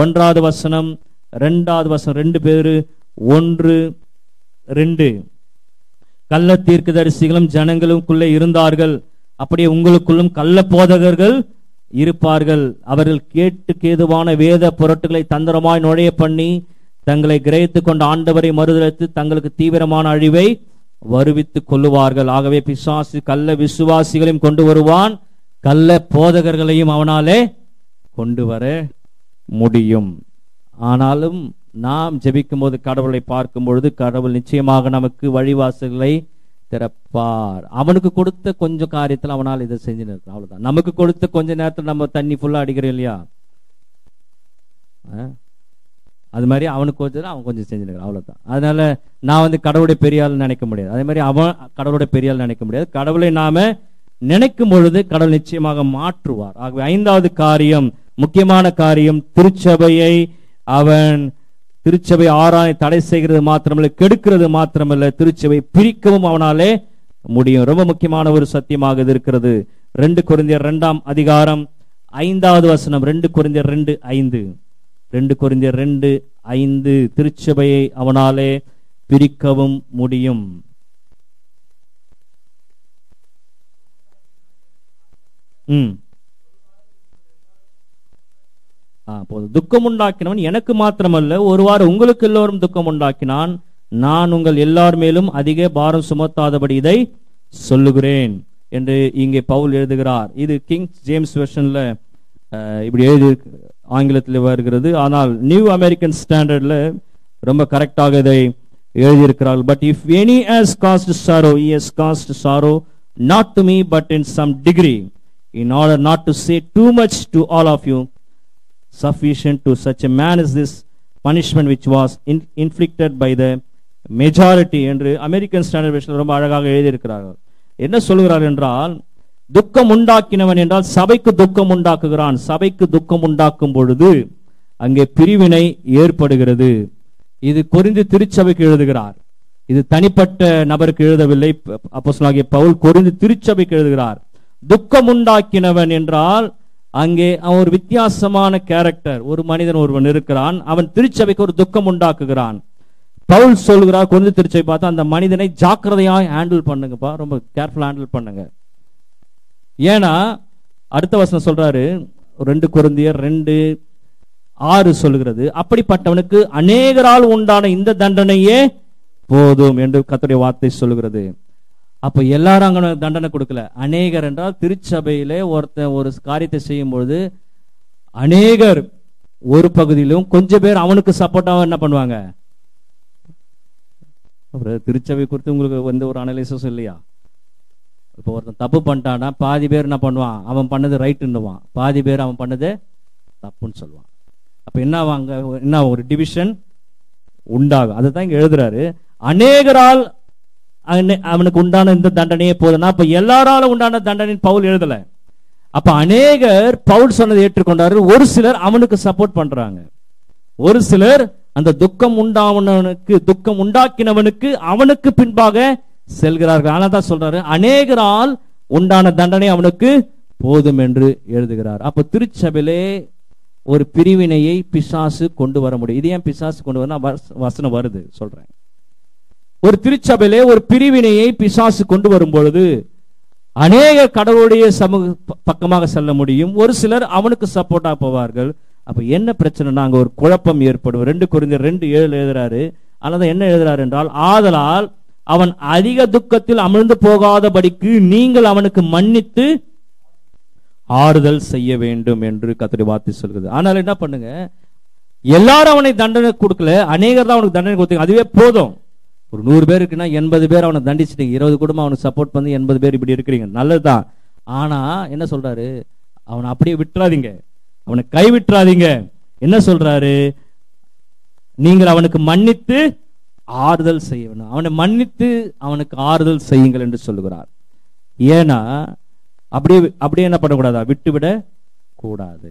1வது வசனம் 2வது வசனம் 2 பேதுரு 1:2, கள்ள தீர்க்கதரிசிகளும் ஜனங்களுக்குள்ளே இருந்தார்கள், அப்படியே உங்களுக்குள்ளும் கள்ள போதகர்கள் இருப்பார்கள். அவர்கள் கேட்டுக்கேதுவான வேத புரட்டுகளை தந்திரமாய் நுழைய பண்ணி தங்களை கிரகித்துக் கொண்ட ஆண்டவரை மறுதலித்து தங்களுக்கு தீவிரமான அழிவை வருவித்துக் கொள்ளுவார்கள். ஆகவே பிசாசு கள்ள விசுவாசிகளையும் கொண்டு வருவான், கள்ள போதகர்களையும் அவனாலே கொண்டு வர முடியும். ஆனாலும் நாம் ஜெபிக்கும் போது, கடவுளை பார்க்கும் பொழுது, கடவுள் நிச்சயமாக நமக்கு வழிவாசல்களை திறப்பார். அவனுக்கு கொடுத்த கொஞ்சம் காரியத்தில் அவனால் இதை செஞ்சு நிற்கிறான், அவ்வளவுதான். நமக்கு கொடுத்த கொஞ்ச நேரத்தில் நம்ம தண்ணி ஃபுல்லா அடிக்கிறோம் இல்லையா, அது மாதிரி அவனுக்கு கொஞ்சம் அவன் கொஞ்சம் செஞ்சு நிற்கிறான், அவ்வளவுதான். அதனால நான் வந்து கடவுளுடைய பெரியாள் நினைக்க முடியாது, அதே மாதிரி அவன் கடவுளுடைய பெரியாள் நினைக்க முடியாது. கடவுளை நாம நினைக்கும் பொழுது கடவுள் நிச்சயமாக மாற்றுவார். ஆகவே 5வது காரியம், முக்கியமான காரியம், திருச்சபையை அவன் திருச்சபை ஆராய தடை செய்கிறது மாத்திரமல்ல, கெடுக்கிறது மாத்திரமல்ல, திருச்சபை பிரிக்கவும் அவனாலே முடியும். ரொம்ப முக்கியமான ஒரு சத்தியமாக இது இருக்கிறது. 2 கொரிந்தியர் 2ஆம் அதிகாரம் 5வது வசனம், 2 கொரிந்தியர் 2:5, 2 கொரிந்தியர் 2:5, திருச்சபையை அவனாலே பிரிக்கவும் முடியும். துக்கம் உண்டாக்கினவன் எனக்கு மாத்திரமல்ல, ஒருவாறு உங்களுக்கு எல்லோரும் துக்கம் உண்டாக்கினான். நான் உங்கள் எல்லார் மேலும் அதிக பாரம் சுமத்தாதபடி இதை சொல்லுகிறேன் என்று இங்கே பவுல் எழுதுகிறார். இது கிங் ஜேம்ஸ் வெர்ஷன்ல இப்படி எழுதி ஆங்கிலத்தில் வருகிறது. ஆனால் நியூ அமெரிக்கன் ஸ்டாண்டர்ட்ல ரொம்ப கரெக்டாக இதை எழுதியிருக்கிறார்கள். But if any has cost sorrow, he has caused sorrow not to me but in some degree, in order not to say too much to all of you. Sufficient to such a man is this punishment which was inflicted by the majority என்று American standard வெர்ஷன்ல ரொம்ப அழகாக எழுதியிருக்கிறார்கள். என்ன சொல்கிறார் என்றால், துக்கம் உண்டாக்கினவன் என்றால் சபைக்கு துக்கம் உண்டாக்குகிறான். சபைக்கு துக்கம் உண்டாக்கும் பொழுது அங்கே பிரிவினை ஏற்படுகிறது. இது கொரிந்து திருச்சபைக்கு எழுதுகிறார். இது தனிப்பட்ட நபருக்கு எழுதவில்லை. அப்போஸ்தலனாகிய பவுல் கொரிந்து திருச்சபைக்கு எழுதுகிறார். துக்கம் உண்டாக்கினவன் என்றால் அங்கே அவன் ஒரு வித்தியாசமான கேரக்டர். ஒரு மனிதன் ஒருவன் இருக்கிறான், அவன் திருச்சபைக்கு ஒரு துக்கம் உண்டாக்குகிறான். பவுல் சொல்கிறார் கொரிந்து திருச்சபை பார்த்தா அந்த மனிதனை ஜாக்கிரதையாக ஹேண்டில் பண்ணுங்கப்பா, ரொம்ப கேர்ஃபுல்லா ஹேண்டில் பண்ணுங்க. ஏன்னா அடுத்த வசனம் சொல்றாரு, 2 கொரிந்தியர் 2:6 சொல்லுகிறது, அப்படிப்பட்டவனுக்கு அநேகரால் உண்டான இந்த தண்டனையே போதும் என்று கர்த்தருடைய வார்த்தை சொல்லுகிறது. அப்ப எல்லாரும் அங்க தண்டனை கொடுக்கல. அநேகர் என்றால் திருச்சபையிலே ஒருத்தன் ஒரு காரியத்தை செய்யும் பொழுது அநேகர் ஒரு பகுதியிலும் கொஞ்சம் பேர் அவனுக்கு சப்போர்ட்டாக என்ன பண்ணுவாங்க. திருச்சபை குறித்து உங்களுக்கு எந்த ஒரு அனலைசிஸும் இல்லையா? இப்போ ஒருத்தன் தப்பு பண்ணிட்டான்னா பாதி பேர் என்ன பண்ணுவான், அவன் பண்ணது ரைட்டுன்னுவான், பாதி பேர் அவன் பண்ணது தப்புன்னு சொல்லுவான். அப்ப என்ன ஒரு டிவிஷன் உண்டாகும். அதுதான் இங்க எழுதுறாரு, அநேகரால் அவனுக்கு உண்டான இந்த தண்டனையே போதுன்னா அப்ப எல்லாராலும் உண்டான தண்டனை பவுல் எழுதல. அப்ப அநேகர் பவுல் சொன்னதை ஏற்றுக்கொண்டாரு, ஒரு சிலர் அவனுக்கு சப்போர்ட் பண்றாங்க, ஒரு சிலர் அந்த துக்கம் உண்டாக்கினவனுக்கு அவனுக்கு பின்பாக செல்கிறார்கள். ஆனால் தான் சொல்றாரு அநேகரால் உண்டான தண்டனை அவனுக்கு போதும் என்று எழுதுகிறார். அப்ப திருச்சபையிலே ஒரு பிரிவினையை பிசாசு கொண்டு வர முடியும். இது ஏன் பிசாசு கொண்டு வர வசனம் வருது சொல்றேன். ஒரு திருச்சபையிலே ஒரு பிரிவினையை பிசாசு கொண்டு வரும் பொழுது அநேக கடவுளுடைய சமூக பக்கமாக செல்ல முடியும், ஒரு சிலர் அவனுக்கு சப்போர்ட்டா போவார்கள். அப்ப என்ன பிரச்சனைனா அங்க ஒரு குழப்பம் ஏற்படும். 2 கொரிந்தியர் 2:7 எழுதுறாரு. அல்லது என்ன எழுதுறாரு என்றால், ஆதலால் அவன் அதிக துக்கத்தில் அமிழ்ந்து போகாதபடிக்கு நீங்கள் அவனுக்கு மன்னித்து ஆறுதல் செய்ய வேண்டும் என்று கர்த்தருடைய வார்த்தை சொல்கிறது. ஆனால் என்ன பண்ணுங்க, எல்லாரும் அவனை தண்டனை கொடுக்கல, அநேகர் தான் அவனுக்கு தண்டனை கொடுத்தீங்க, அதுவே போதும். ஒரு 100 பேர் இருக்குன்னா 80 பேர் அவனை தண்டிச்சிட்டீங்க, 20 குடும்பம் அவனுக்கு சப்போர்ட் பண்ணி 80 பேர் இப்படி இருக்கிறீங்க, நல்லதுதான். ஆனா என்ன சொல்றாரு, அவனை அப்படியே விட்டுறாதீங்க, அவனை கைவிட்டுறாதீங்க. என்ன சொல்றாரு, நீங்கள் அவனுக்கு மன்னித்து ஆறுதல் செய்ய வேண்டும். அவனை மன்னித்து அவனுக்கு ஆறுதல் செய்யுங்கள் என்று சொல்லுகிறார். ஏன்னா அப்படியே என்ன பண்ணக்கூடாதா, விட்டுவிட கூடாது.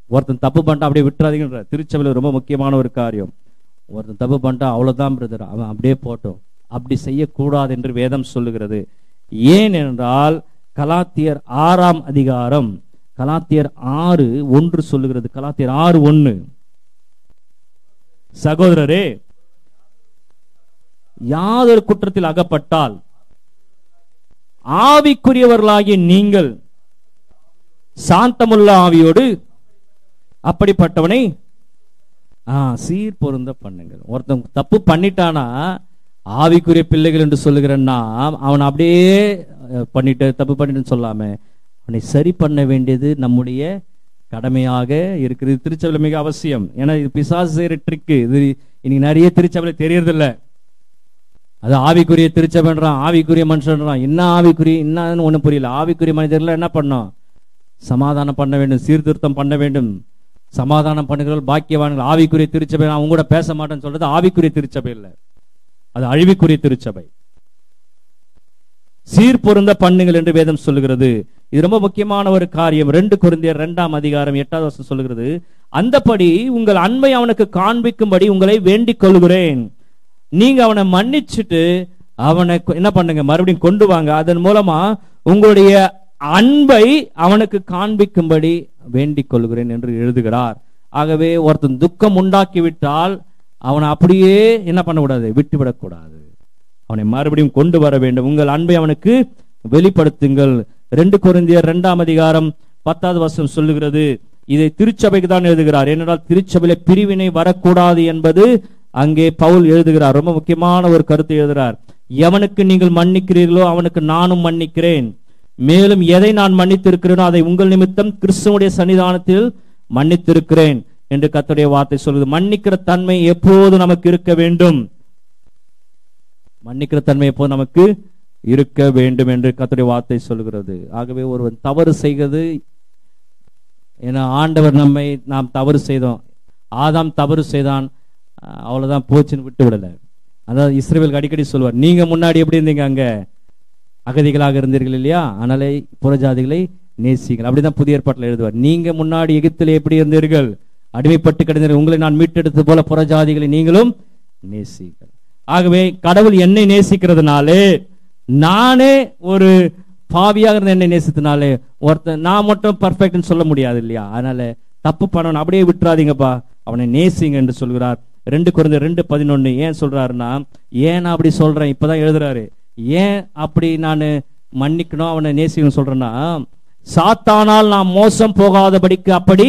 ஒருத்தன் தப்பு பண்ணிட்டா அப்படியே விட்டுறாதீங்கன்ற திருச்சபையில் ரொம்ப முக்கியமான ஒரு காரியம். ஒருத்தன் தப்பு பண்ணிட்டா அவ்வளவுதான் பிரதர், அவன் அப்படியே போட்டோம், அப்படி செய்யக்கூடாது என்று வேதம் சொல்லுகிறது. ஏன் என்றால் கலாத்தியர் 6ஆம் அதிகாரம் கலாத்தியர் 6:1 சொல்லுகிறது. கலாத்தியர் 6:1, சகோதரரே யாதொரு குற்றத்தில் அகப்பட்டால் ஆவிக்குரியவர்களாகிய நீங்கள் சாந்தமுள்ள ஆவியோடு அப்படிப்பட்டவனை சீர் பொருந்த பண்ணுங்கள். ஒருத்தன் தப்பு பண்ணிட்டானா ஆவிக்குரிய பிள்ளைகள் என்று சொல்லுகிறேன்னா அவன் அப்படியே பண்ணிட்டு தப்பு பண்ணிட்டு சொல்லாம அவனை சரி பண்ண வேண்டியது நம்முடைய கடமையாக இருக்கிறது. திருச்சபையில மிக அவசியம். ஏன்னா இது பிசாசு செய்யற ட்ரிக்கு. இது இன்னைக்கு நிறைய திருச்சபையில தெரியறதில்ல. அது ஆவிக்குரிய திருச்சபைன்றான், ஆவிக்குரிய மனுஷன்றான். என்ன ஆவிக்குரிய என்னன்னு ஒண்ணு புரியல. ஆவிக்குரிய மனிதர்கள் என்ன பண்ணோம், சமாதானம் பண்ண வேண்டும், சீர்திருத்தம் பண்ண வேண்டும், சமாதானம் பண்ணுகிறவர்கள் பாக்கியவான்கள். ஆவிக்குரிய திருச்சபை நான் உங்க கூட பேச மாட்டேன்னு சொல்றது ஆவிக்குரிய திருச்சபை இல்லை, அது அழிவுக்குரிய திருச்சபை. சீர் பொருந்த பண்ணுங்கள் என்று வேதம் சொல்லுகிறது. இது ரொம்ப முக்கியமான ஒரு காரியம். 2 கொரிந்தியர் 2ஆம் அதிகாரம் 8வது வசனம் சொல்லுகிறது, அந்தபடி உங்கள் அன்பை அவனுக்கு காண்பிக்கும்படி உங்களை வேண்டிக் கொள்கிறேன். நீங்க அவனை மன்னிச்சுட்டு அவனை என்ன பண்ணுங்க, மறுபடியும் கொண்டு வாங்க. அதன் மூலமா உங்களுடைய அன்பை அவனுக்கு காண்பிக்கும்படி வேண்டிக் கொள்கிறேன் என்று எழுதுகிறார். ஆகவே ஒருத்தன் துக்கம் உண்டாக்கிவிட்டால் அவனை அப்படியே என்ன பண்ணக்கூடாது, விட்டுவிடக்கூடாது, அவனை மறுபடியும் கொண்டு வர வேண்டும். உங்கள் அன்பை அவனுக்கு வெளிப்படுத்துங்கள். 2 கொரிந்தியர் 2ஆம் அதிகாரம் 10வது வசனம் சொல்லுகிறது. இதை திருச்சபைக்கு தான் எழுதுகிறார். ஏனென்றால் திருச்சபையில பிரிவினை வரக்கூடாது என்பது அங்கே பவுல் எழுதுகிறார். ரொம்ப முக்கியமான ஒரு கருத்தை எழுதுகிறார். எவனுக்கு நீங்கள் மன்னிக்கிறீர்களோ அவனுக்கு நானும் மன்னிக்கிறேன், மேலும் எதை நான் மன்னித்திருக்கிறேனோ அதை உங்கள் நிமித்தம் கிறிஸ்துவுடைய சன்னிதானத்தில் மன்னித்திருக்கிறேன் என்று கர்த்தருடைய வார்த்தை சொல்கிறது. மன்னிக்கிற தன்மை எப்போது நமக்கு இருக்க வேண்டும், மன்னிக்கிற தன்மை எப்போது நமக்கு இருக்க வேண்டும் என்று கர்த்தருடைய வார்த்தை சொல்கிறது. ஆகவே ஒருவன் தவறு செய்கிறது, ஏன்னா ஆண்டவர் நாம் தவறு செய்தோம், ஆதாம் தவறு செய்தான், அவ்வளவுதான் போச்சுன்னு விட்டு விடல. அதாவது இஸ்ரவேலுக்கு அடிக்கடி சொல்வார், நீங்க முன்னாடி எப்படி இருந்தீங்க, அங்க அகதிகளாக இருந்தீர்கள் இல்லையா, அதனால புறஜாதிகளை நேசிங்கள். அப்படிதான் புதிய ஏற்பாட்டில் எழுதுவார். நீங்க முன்னாடி எகிப்திலே எப்படி இருந்தீர்கள், அடிமைப்பட்டு கிடந்தீர்கள், உங்களை நான் மீட்டெடுத்தது போல புறஜாதிகளை நீங்களும் நேசிங்கள். ஆகவே கடவுள் என்னை நேசிக்கிறதுனாலே, நானே ஒரு பாவியாக இருந்த என்னை நேசித்தனாலே, ஒருத்தன் நான் மட்டும் பர்ஃபெக்ட்னு சொல்ல முடியாது இல்லையா? அதனால தப்பு பண்ணவன் அப்படியே விட்டுறாதீங்கப்பா, அவனை நேசிங்க என்று சொல்கிறார். 2 கொரிந்தியர் 2:11 ஏன் சொல்றாருன்னா, ஏன் நான் அப்படி சொல்றேன், இப்பதான் எழுதுறாரு, ஏன் அப்படி நான் மன்னிக்கணும் அவனை நேசிக்கணும் சொல்றேன்னா, சாத்தானால் நான் மோசம் போகாதபடிக்கு அப்படி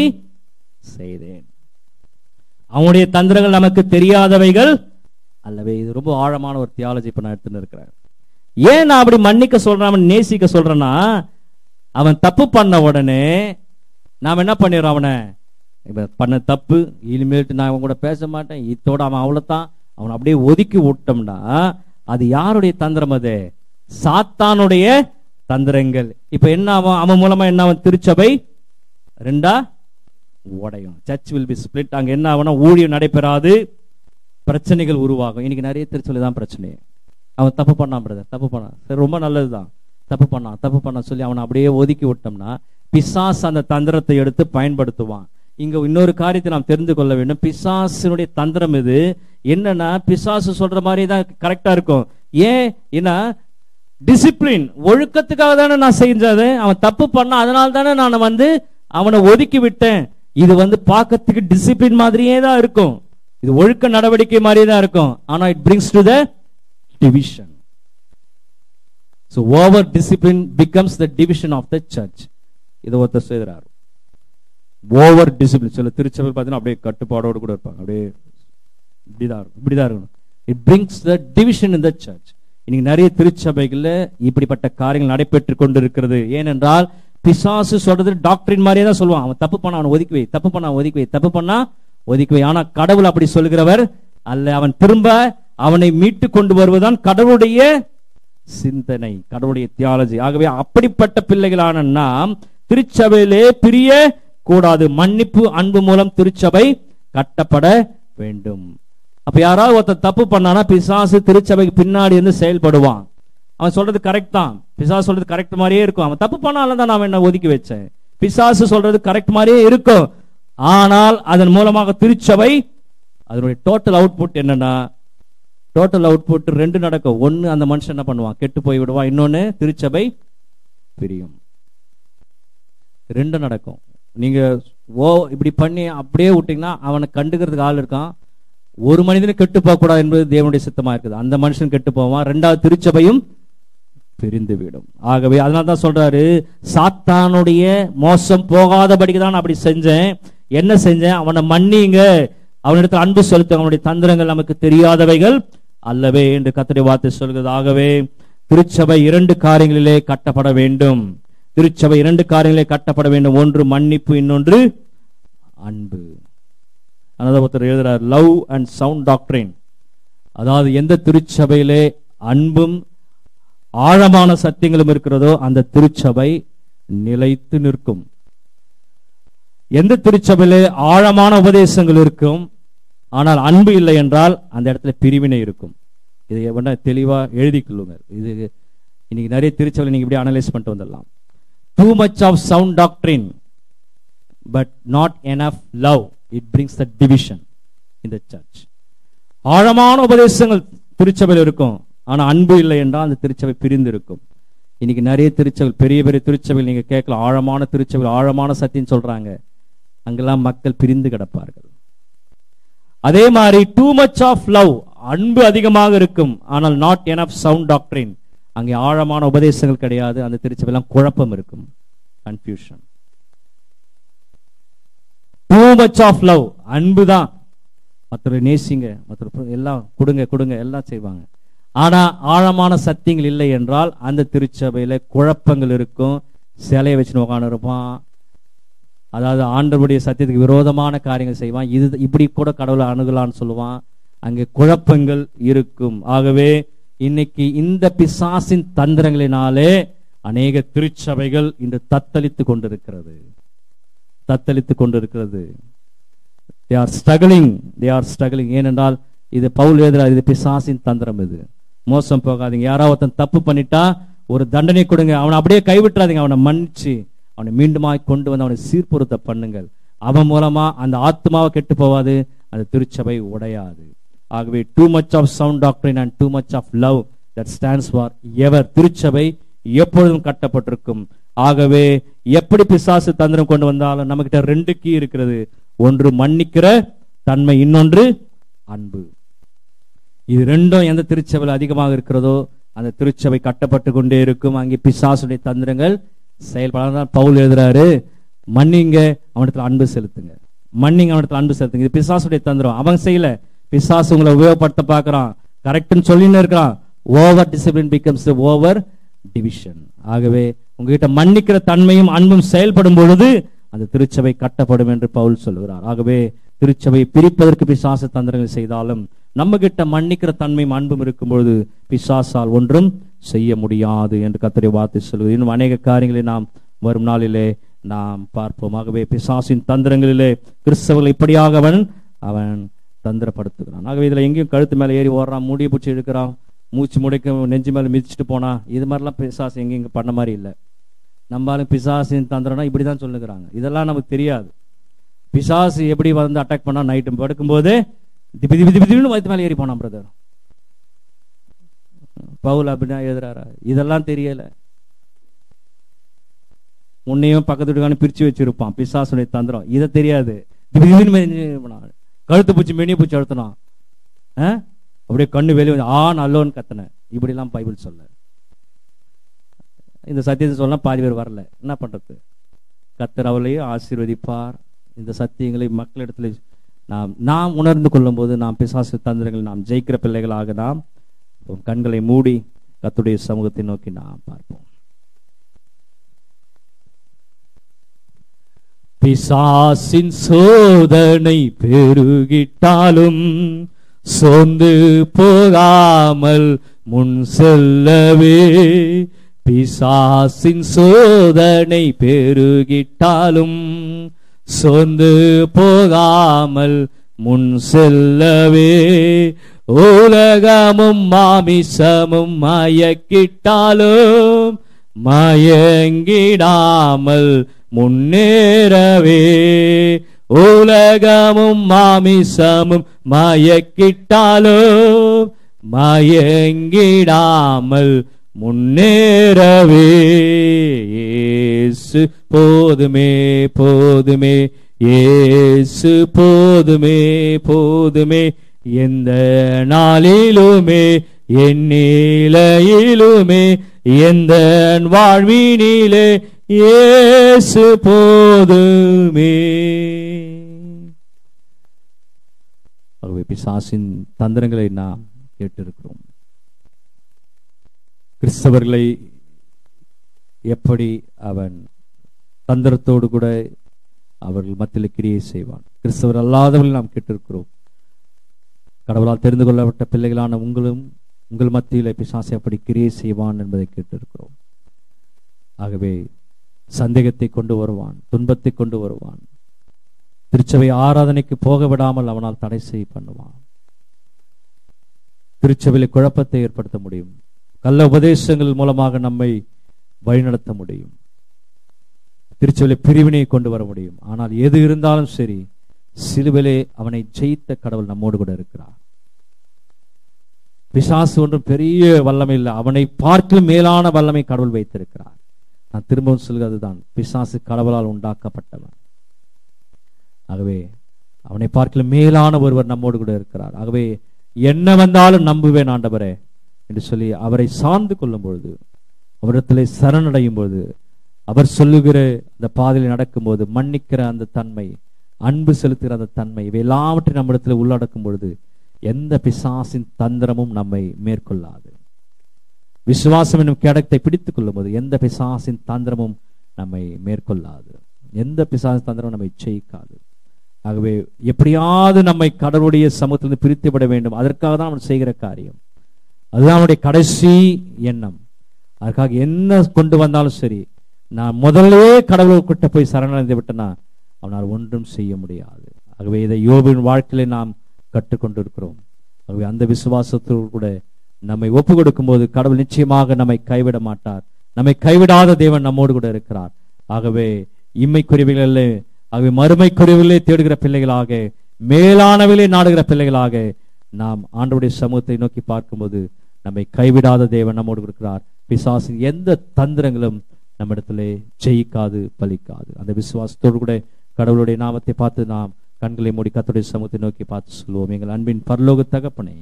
செய்தேன். அவனுடைய தந்திரங்கள் நமக்கு தெரியாதவைகள் அல்லவே. இது ரொம்ப ஆழமான ஒரு தியாலஜி இப்ப நான் எடுத்துன்னு இருக்கிறேன். ஏன் நான் அப்படி மன்னிக்க சொல்றேன், அவன் நேசிக்க சொல்றேன்னா, அவன் தப்பு பண்ண உடனே நாம் என்ன பண்ணிடுறோம், அவனை பண்ண தப்பு, இனிமேல்ட்டு நான் அவன் கூட பேச மாட்டேன், இத்தோட அவன் அவ்வளவுதான், அவன் அப்படியே ஒதுக்கி விட்டோம்னா அது யாருடைய தந்திரம்? அது சாத்தானுடைய தந்திரங்கள். இப்ப என்ன ஆகும், அவன் மூலமா என்ன ஆகும், திருச்சபை 2 உடையும். Search will be split. அங்க என்ன ஆகும்னா ஊழியம் நடைபெறாது, பிரச்சனைகள் உருவாகும். இன்னைக்கு நிறைய திருச்சபையில தான் பிரச்சனை. அவன் தப்பு பண்ணான் பிரதர், தப்பு பண்ணான், சரி ரொம்ப நல்லதுதான், தப்பு பண்ண சொல்லி அவனை அப்படியே ஒதுக்கி விட்டோம்னா பிசாசு அந்த தந்திரத்தை எடுத்து பயன்படுத்துவான். இங்க இன்னொரு காரியத்தை நாம் தெரிந்து கொள்ள வேண்டும். பிசாசினுடைய தந்திரம் இது என்னன்னா, பிசாசு சொல்ற மாதிரி தான் கரெக்டா இருக்கும். ஏன் என்ன, டிசிப்ளின், ஒழுக்கத்துக்காக தானே நான் செஞ்சது, அவன் தப்பு பண்ணா அதனால தானே நான் அவனை ஒதுக்கி விட்டேன். இது பார்க்கறதுக்கு டிசிப்ளின் மாதிரியே தான் இருக்கும், இது ஒழுக்க நடவடிக்கை மாதிரியே தான் இருக்கும். ஆனா it brings to the division. So over discipline becomes the division of the church. இது ஒருத்தர் செய்றார். ஓவர் டிசிப்ளின் சில திருச்சபை பார்த்தீங்கன்னா அப்படியே கட்டுப்பாடோடு கூட இருப்பாங்க, அப்படியே இப்படிதான் இருக்கணும். It brings the division in the church. இன்னைக்கு நிறைய திருச்சபைகள்ல இப்படிப்பட்ட காரியங்கள் நடைபெற்று கொண்டிருக்கிறது. ஏனென்றால் பிசாசு சொல்றது டாக்டரின் மாதிரியே தான் சொல்லுவான். அவன் தப்பு பண்ண அவனை ஒதுக்கி வை, தப்பு பண்ண ஒதுக்கி வை, தப்பு பண்ணா ஒதுக்கி வை. ஆனா கடவுள் அப்படி சொல்கிறவர் அல்ல. அவன் திரும்ப அவனை மீட்டு கொண்டு வருவதுதான் கடவுளுடைய சிந்தனை, கடவுளுடைய தியாலஜி. ஆகவே அப்படிப்பட்ட பிள்ளைகளான நாம் திருச்சபையிலே பிரிய கூடாது. மன்னிப்பு அன்பு மூலம் திருச்சபை கட்டப்பட வேண்டும். அப்ப யாராவது ஒருத்தர் தப்பு பண்ணானா பிசாசு திருச்சபைக்கு பின்னாடி இருந்து செயல்படுவான். அவன் சொல்றது கரெக்ட் தான், பிசாசு சொல்றது கரெக்ட் மாதிரியே இருக்கும். அவன் தப்பு பண்ணாலும் தான் நான் என்ன ஒதுக்கி வச்சேன், பிசாசு சொல்றது கரெக்ட் மாதிரியே இருக்கும். ஆனால் அதன் மூலமாக திருச்சபை அதனுடைய டோட்டல் அவுட்புட் என்னன்னா, டோட்டல் அவுட்புட் 2 நடக்கும். ஒன்னு அந்த மனுஷன் என்ன பண்ணுவான், கெட்டு போய் விடுவான். இன்னொன்னு திருச்சபை பிரியும். 2 நடக்கும். நீங்க இப்படி பண்ணி அப்படியே விட்டீங்கன்னா அவனை கண்டுக்கிறதுக்கு ஆள் இருக்கான். ஒரு மனிதனும் கெட்டு போக கூடாது என்பது தேவனுடைய சித்தமா இருக்குது. அந்த மனுஷன் கெட்டு போவான், 2வது திருச்சபையும் பிரிந்து விடும். ஆகவே அதனால்தான் சொல்றாரு, சாத்தானுடைய மோசம் போகாதபடிக்கு தான் அப்படி செஞ்சேன். என்ன செஞ்சேன், அவனை மன்னிங்க, அவனிடத்தில் அன்பு செலுத்த, அவனுடைய தந்திரங்கள் நமக்கு தெரியாதவைகள் அல்லவே என்று கர்த்தருடைய வார்த்தை சொல்கிறது. ஆகவே திருச்சபை 2 காரியங்களிலே கட்டப்பட வேண்டும். திருச்சபை 2 காரியங்களிலே கட்டப்பட வேண்டும். ஒன்று மன்னிப்பு, இன்னொன்று அன்பு. அதாவது ஒருத்தர் எழுதுறார், லவ் அண்ட் சவுண்ட் டாக்டரின். அதாவது எந்த திருச்சபையிலே அன்பும் ஆழமான சத்தியங்களும் இருக்கிறதோ அந்த திருச்சபை நிலைத்து நிற்கும். எந்த திருச்சபையிலே ஆழமான உபதேசங்கள் இருக்கும் ஆனால் அன்பு இல்லை என்றால் அந்த இடத்துல பிரிவினை இருக்கும். இதை தெளிவா எழுதி கொள்ளுங்க. இது இன்னைக்கு நிறைய திருச்சபையில நீங்க இப்படி அனலைஸ் பண்ணிட்டு வந்துடலாம். Too much of sound doctrine but not enough love, it brings the division in the church. ஆழமான உபதேசங்கள் திருச்சபையில் இருக்கும், ஆனா அன்பு இல்லை என்றால் அந்த திருச்சபை பிரிந்து இருக்கும். இன்னைக்கு நிறைய திருச்சபை, பெரிய பெரிய திருச்சபையில் நீங்க கேட்கலாம், ஆழமான திருச்சபை ஆழமான சத்தியம் சொல்றாங்க, அங்கெல்லாம் மக்கள் பிரிந்து கிடப்பார்கள். அதே மாதிரி too much of love, அன்பு அதிகமாக இருக்கும், ஆனால் not enough sound doctrine, அங்கே ஆழமான உபதேசங்கள் கிடையாது, அந்த திருச்சபையெல்லாம் குழப்பம் இருக்கும், confusion. too much of love, அன்பு தான், மற்றவரை நேசிங்க, மற்ற எல்லாம் கொடுங்க எல்லாம் செய்வாங்க. ஆனா ஆழமான சத்தியங்கள் இல்லை என்றால் அந்த திருச்சபையில குழப்பங்கள் இருக்கும். சிலையை வச்சு உட்காந்து இருப்பான், அதாவது ஆண்டவருடைய சத்தியத்துக்கு விரோதமான காரியங்கள் செய்வான். இது இப்படி கூட கடவுளை அணுகலான்னு சொல்லுவான். அங்கே குழப்பங்கள் இருக்கும். ஆகவே இன்னைக்கு இந்த பிசாசின் தந்திரங்களினாலே அநேக திருச்சபைகள் இன்று தத்தளித்து கொண்டிருக்கிறது. they are struggling. ஏனென்றால் இது பவுல் எழுதுறார், இது பிசாசின் தந்திரம். இது மோசம் போகாதீங்க. யாராவது தப்பு பண்ணிட்டா ஒரு தண்டனை கொடுங்க, அவனை அப்படியே கைவிட்டுறாதீங்க, அவனை மன்னிச்சு அவனை மீண்டுமாய் கொண்டு வந்து அவனை சீர்பொருத்த பண்ணுங்கள். அவன் மூலமா அந்த ஆத்மாவை கெட்டு போவாது, அந்த திருச்சபை உடையாது. ஆகவே too much of sound doctrine and too much of love that stands for ever. திருச்சபை எப்பொழுதும் கட்டப்பட்டிருக்கும். ஆகவே எப்படி பிசாசு தந்திரம் கொண்டு வந்தாலும் நம்ம கிட்ட 2 கீ இருக்கிறது. ஒன்று மன்னிக்கிற தன்மை, இன்னொன்று அன்பு. இது ரெண்டும் எந்த திருச்சபையில் அதிகமாக இருக்கிறதோ அந்த திருச்சபை கட்டப்பட்டு கொண்டே இருக்கும். அங்கே பிசாசுடைய தந்திரங்கள் செயல்படாதான் பவுல் எழுதுறாரு, மன்னிங்க, அவனிடத்துல அன்பு செலுத்துங்க, மன்னிங்க, அவனிடத்துல அன்பு செலுத்துங்க. இது பிசாசுடைய தந்திரம். அவன் செய்யல, பிசாசு உங்களை உபயோகப்படுத்த பார்க்கிறான், கரெக்ட்னு சொல்லின்னு இருக்கிறான். Over discipline becomes over division. ஆகவே உங்ககிட்ட மன்னிக்கிற தன்மையும் அன்பும் செயல்படும் பொழுது அந்த திருச்சபை கட்டப்படும் என்று பவுல் சொல்கிறார். ஆகவே திருச்சபை பிரிப்பதற்கு பிசாசு தந்திரங்கள் செய்தாலும் நம்ம கிட்ட மன்னிக்கிற தன்மையும் அன்பும் இருக்கும் பொழுது பிசாசால் ஒன்றும் செய்ய முடியாது என்று கர்த்தருடைய வார்த்தை சொல்கிறது. இன்னும் அநேக காரியங்களை நாம் வரும் நாளிலே நாம் பார்ப்போம். ஆகவே பிசாசின் தந்திரங்களிலே கிறிஸ்தவர்கள் இப்படியாக அவன் தந்திரப்படுத்துகிறான். ஆகவே இதுல எங்கேயும் கழுத்து மேல ஏறி ஓடுறான், மூடிய பூச்சி எடுக்கிறான், மூச்சு முடைக்க நெஞ்சு மேல மிதிச்சுட்டு போனா, இது மாதிரிலாம் பிசாசு எங்கேயும் பண்ண மாதிரி இல்லை. நம்மளும் பிசாசின் தந்திரம்னா இப்படிதான் சொல்லுகிறாங்க. இதெல்லாம் நமக்கு தெரியாது. பிசாசு எப்படி வந்து அட்டாக் பண்ணா, நைட்டு படுக்கும்போது திடீர்னு வயிற்று மேல ஏறி போனான் பிரதர் பவுல் அப்படின்னா எழுதுறாரா? இதெல்லாம் தெரியல. உன்னையும் பக்கத்து வீட்டுக்கான பிரிச்சு வச்சிருப்பான் பிசாசுடைய தந்திரம், இதை தெரியாது. திடீர்னு கழுத்து பூச்சி மெனிய பூச்சி அழுத்தினான், அப்படியே கண்ணு வெளியே நல்லோன்னு கத்தன. இப்படி எல்லாம் பைபிள் சொல்ல. இந்த சத்தியத்தை சொல்ல பாதி பேர் வரல, என்ன பண்றது? கர்த்தர் அவளையும் ஆசீர்வதிப்பார். இந்த சத்தியங்களை மக்களிடத்துல நாம் உணர்ந்து கொள்ளும் போது நாம் பிசாசு தந்திரங்கள் நாம் ஜெயிக்கிற பிள்ளைகளாக நாம் கண்களை மூடி கர்த்தருடைய சமூகத்தை நோக்கி நாம் பார்ப்போம். பிசாசின் சோதனை பெருகிட்டாலும் சோர்ந்து போகாமல் முன் செல்லவே, பிசாசின் சோதனை பெருகிட்டாலும் சோர்ந்து போகாமல் முன் செல்லவே, உலகமும் மாமிசமும் மயக்கிட்டாலும் மயங்கிடாமல் முன்னேறவே, உலகமும் மாமிசமும் மயக்கிட்டாலும் மயங்கிடாமல் முன்னேறவே, இயேசு போதுமே போதுமே, இயேசு போதுமே போதுமே, எந்த நாளிலுமே என் நிலையிலுமே எந்த வாழ்வினிலே இயேசு போதுமே. பிசாசின் தந்திரங்களை நாம் கேட்டிருக்கிறோம். கிறிஸ்தவர்களை எப்படி அவன் தந்திரத்தோடு கூட அவர்கள் மத்தியில் கிரியை செய்வான். கிறிஸ்தவர் அல்லாதவர்கள் நாம் கேட்டிருக்கிறோம். கடவுளால் தெரிந்து கொள்ளப்பட்ட பிள்ளைகளான உங்கள் மத்தியில் பிசாசை எப்படி கிரியை செய்வான் என்பதை கேட்டிருக்கிறோம். ஆகவே சந்தேகத்தை கொண்டு வருவான், துன்பத்தை கொண்டு வருவான், திருச்சபை ஆராதனைக்கு போக விடாமல் அவனால் தடை பண்ணுவான், திருச்சபையில் குழப்பத்தை ஏற்படுத்த முடியும், கள்ள உபதேசங்கள் மூலமாக நம்மை வழிநடத்த முடியும், திருச்சபையில் பிரிவினை கொண்டு வர முடியும். ஆனால் எது இருந்தாலும் சரி, சிலுவிலே அவனை ஜெயித்த கடவுள் நம்மோடு கூட இருக்கிறார். பிசாசு ஒன்றும் பெரிய வல்லமை இல்லை, அவனை பார்க்கும் மேலான வல்லமை கடவுள் வைத்திருக்கிறார். நான் திரும்பவும் சொல்கிறதுதான், பிசாசு கடவுளால் உண்டாக்கப்பட்டவன். ஆகவே அவனை பார்க்கல மேலான ஒருவர் நம்மோடு கூட இருக்கிறார். ஆகவே என்ன வந்தாலும் நம்புவேன் ஆண்டவரே என்று சொல்லி அவரை சார்ந்து கொள்ளும் பொழுது, அவரிடத்திலே சரணடையும் பொழுது, அவர் சொல்லுகிற அந்த பாதையில் நடக்கும்போது மன்னிக்கிற அந்த தன்மை, அன்பு செலுத்துகிற அந்த தன்மை, இவை எல்லாவற்றையும் நம்மிடத்தில் உள்ளடக்கும் பொழுது எந்த பிசாசின் தந்திரமும் நம்மை மேற்கொள்ளாது. விசுவாசம் என்னும் கேடத்தை பிடித்துக் கொள்ளும் போது எந்த பிசாசின் தந்திரமும் நம்மை மேற்கொள்ளாது, எந்த பிசாசின் தந்திரமும் நம்மை ஜெயிக்காது. ஆகவே எப்படியாவது நம்மை கடவுளுடைய சமூகத்திலிருந்து பிரித்து விட வேண்டும், அதற்காக தான் அவன் செய்கிற காரியம். அதுதான் அவனுடைய கடைசி எண்ணம். அதற்காக என்ன கொண்டு வந்தாலும் சரி, நான் முதலே கடவுள்கிட்ட போய் சரணடைந்து விட்டேன்னா அவனால் ஒன்றும் செய்ய முடியாது. ஆகவே இதை யோபின் வாழ்க்கையில நாம் கற்றுக்கொண்டு இருக்கிறோம். ஆகவே அந்த விசுவாசத்தோடு கூட நம்மை ஒப்பு கொடுக்கும் போது கடவுள் நிச்சயமாக நம்மை கைவிட மாட்டார். நம்மை கைவிடாத தேவன் நம்மோடு கூட இருக்கிறார். ஆகவே இம்மைக்குரியவைகளிலே, ஆகவே மறுமைக்குரியவிலே தேடுகிற பிள்ளைகளாக, மேலானவிலே நாடுகிற பிள்ளைகளாக நாம் ஆண்டவருடைய சமூகத்தை நோக்கி பார்க்கும்போது நம்மை கைவிடாத தேவன் நம்மோடு இருக்கிறார். பிசாசின் எந்த தந்திரங்களும் நம்மிடத்திலே ஜெயிக்காது, பலிக்காது. அந்த விசுவாசத்தோடு கூட கடவுளுடைய நாமத்தை பார்த்து நாம் கண்களை மூடி கர்த்தருடைய சமூகத்தை நோக்கி பார்த்து சொல்லுவோம். எங்கள் அன்பின் பரலோக தகப்பனே,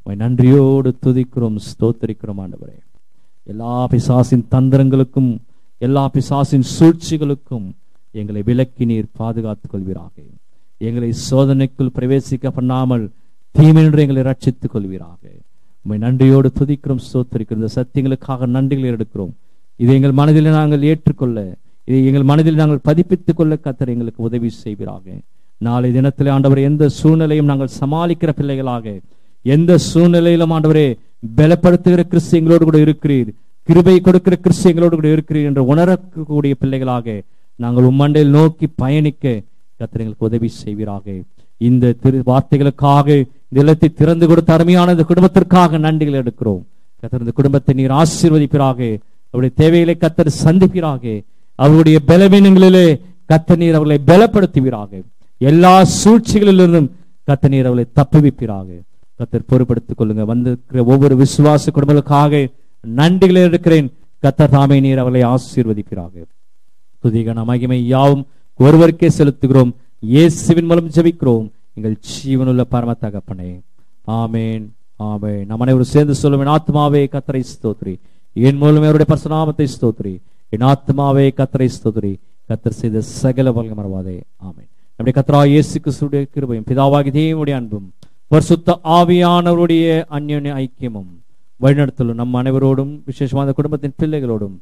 உம்மை நன்றியோடு துதிக்கிறோம், ஸ்தோத்திரிக்கிறோம். ஆண்டவரே, எல்லா பிசாசின் தந்திரங்களுக்கும் எல்லா பிசாசின் சூழ்ச்சிகளுக்கும் எங்களை விலக்கி நீர் பாதுகாத்துக் கொள்வீராக. எங்களை சோதனைக்குள் பிரவேசிக்க பண்ணாமல் தீமையின்றி எங்களை ரட்சித்துக் கொள்வீராக. உம்மை நன்றியோடு துதிக்கிறோம், ஸ்தோத்திரிக்கிறோம். இந்த சத்தியங்களுக்காக நன்றிகளை எடுக்கிறோம். இதை எங்கள் மனதில் நாங்கள் ஏற்றுக்கொள்ள, இதை எங்கள் மனதில் நாங்கள் பதிப்பித்துக் கொள்ள கர்த்தர் எங்களுக்கு உதவி செய்வீராக. நாளை தினத்திலே ஆண்டவரே, எந்த சூழ்நிலையும் நாங்கள் சமாளிக்கிற பிள்ளைகளாக, எந்த சூழ்நிலையிலும் ஆண்டவரே பலப்படுத்துகிற கிறிஸ்து எங்களோடு கூட இருக்கிறீர், கிருபை கொடுக்கிற கிறிஸ்து எங்களோடு கூட இருக்கிறீர் என்று உணரக்கூடிய பிள்ளைகளாக நாங்கள் உம்மண்டையில் நோக்கி பயணிக்க கர்த்தர் எங்களுக்கு உதவி செய்வீராக. இந்த வார்த்தைகளுக்காக இந்த இல்லத்தை திறந்து கொடுத்த அருமையான இந்த குடும்பத்திற்காக நன்றிகள் எடுக்கிறோம். கர்த்தர் இந்த குடும்பத்தை நீர் ஆசீர்வதிப்பீராக. அவருடைய தேவைகளை கர்த்தர் சந்திப்பீராக. அவருடைய பலவீனங்களிலே கர்த்தர் நீர் அவர்களை பலப்படுத்துவீராக. எல்லா சூழ்ச்சிகளிலிருந்தும் கர்த்தர் நீர் அவர்களை தப்புவிப்பீராக. கர்த்தர் பொறுப்படுத்திக் கொள்ளுங்க. வந்திருக்கிற ஒவ்வொரு விசுவாச குடும்பங்களுக்காக நன்றிகளை எடுக்கிறேன். கர்த்தர் தாமே நீர் அவர்களை ஆசீர்வதிப்பீராக. துதிகன மகிமை யாவும் ஒருவருக்கே செலுத்துகிறோம். இயேசுவின் மூலம் ஜெபிக்கிறோம் எங்கள் ஜீவனுள்ள பரம தகப்பனே, ஆமேன், ஆமேன். நம்ம அனைவரும் சேர்ந்து சொல்லுவோம். என் ஆத்மாவே கர்த்தரை ஸ்தோத்திரி, என் மூலமே அவருடைய பரிசுநாமத்தை ஸ்தோத்திரி. என் ஆத்மாவே கர்த்தரை ஸ்தோத்திரி, கர்த்தர் செய்த சகல வல்லமையை மறவாதே. ஆமேன். நம்முடைய கர்த்தராகிய இயேசு கிறிஸ்துவின் கிருபையும் பிதாவாகிய தேவனுடைய அன்பும் பரிசுத்த ஆவியானவருடைய அன்யோன்ய ஐக்கியமும் வழிநடத்தலும் நம் அனைவரோடும் விசேஷமான குடும்பத்தின் பிள்ளைகளோடும்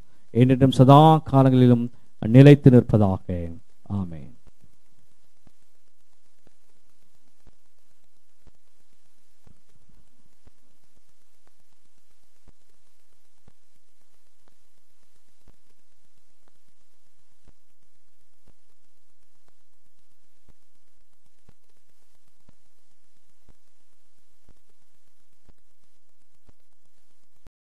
என்றும் சதா காலங்களிலும் நிலைத்து நிற்பதாக. ஆமென்.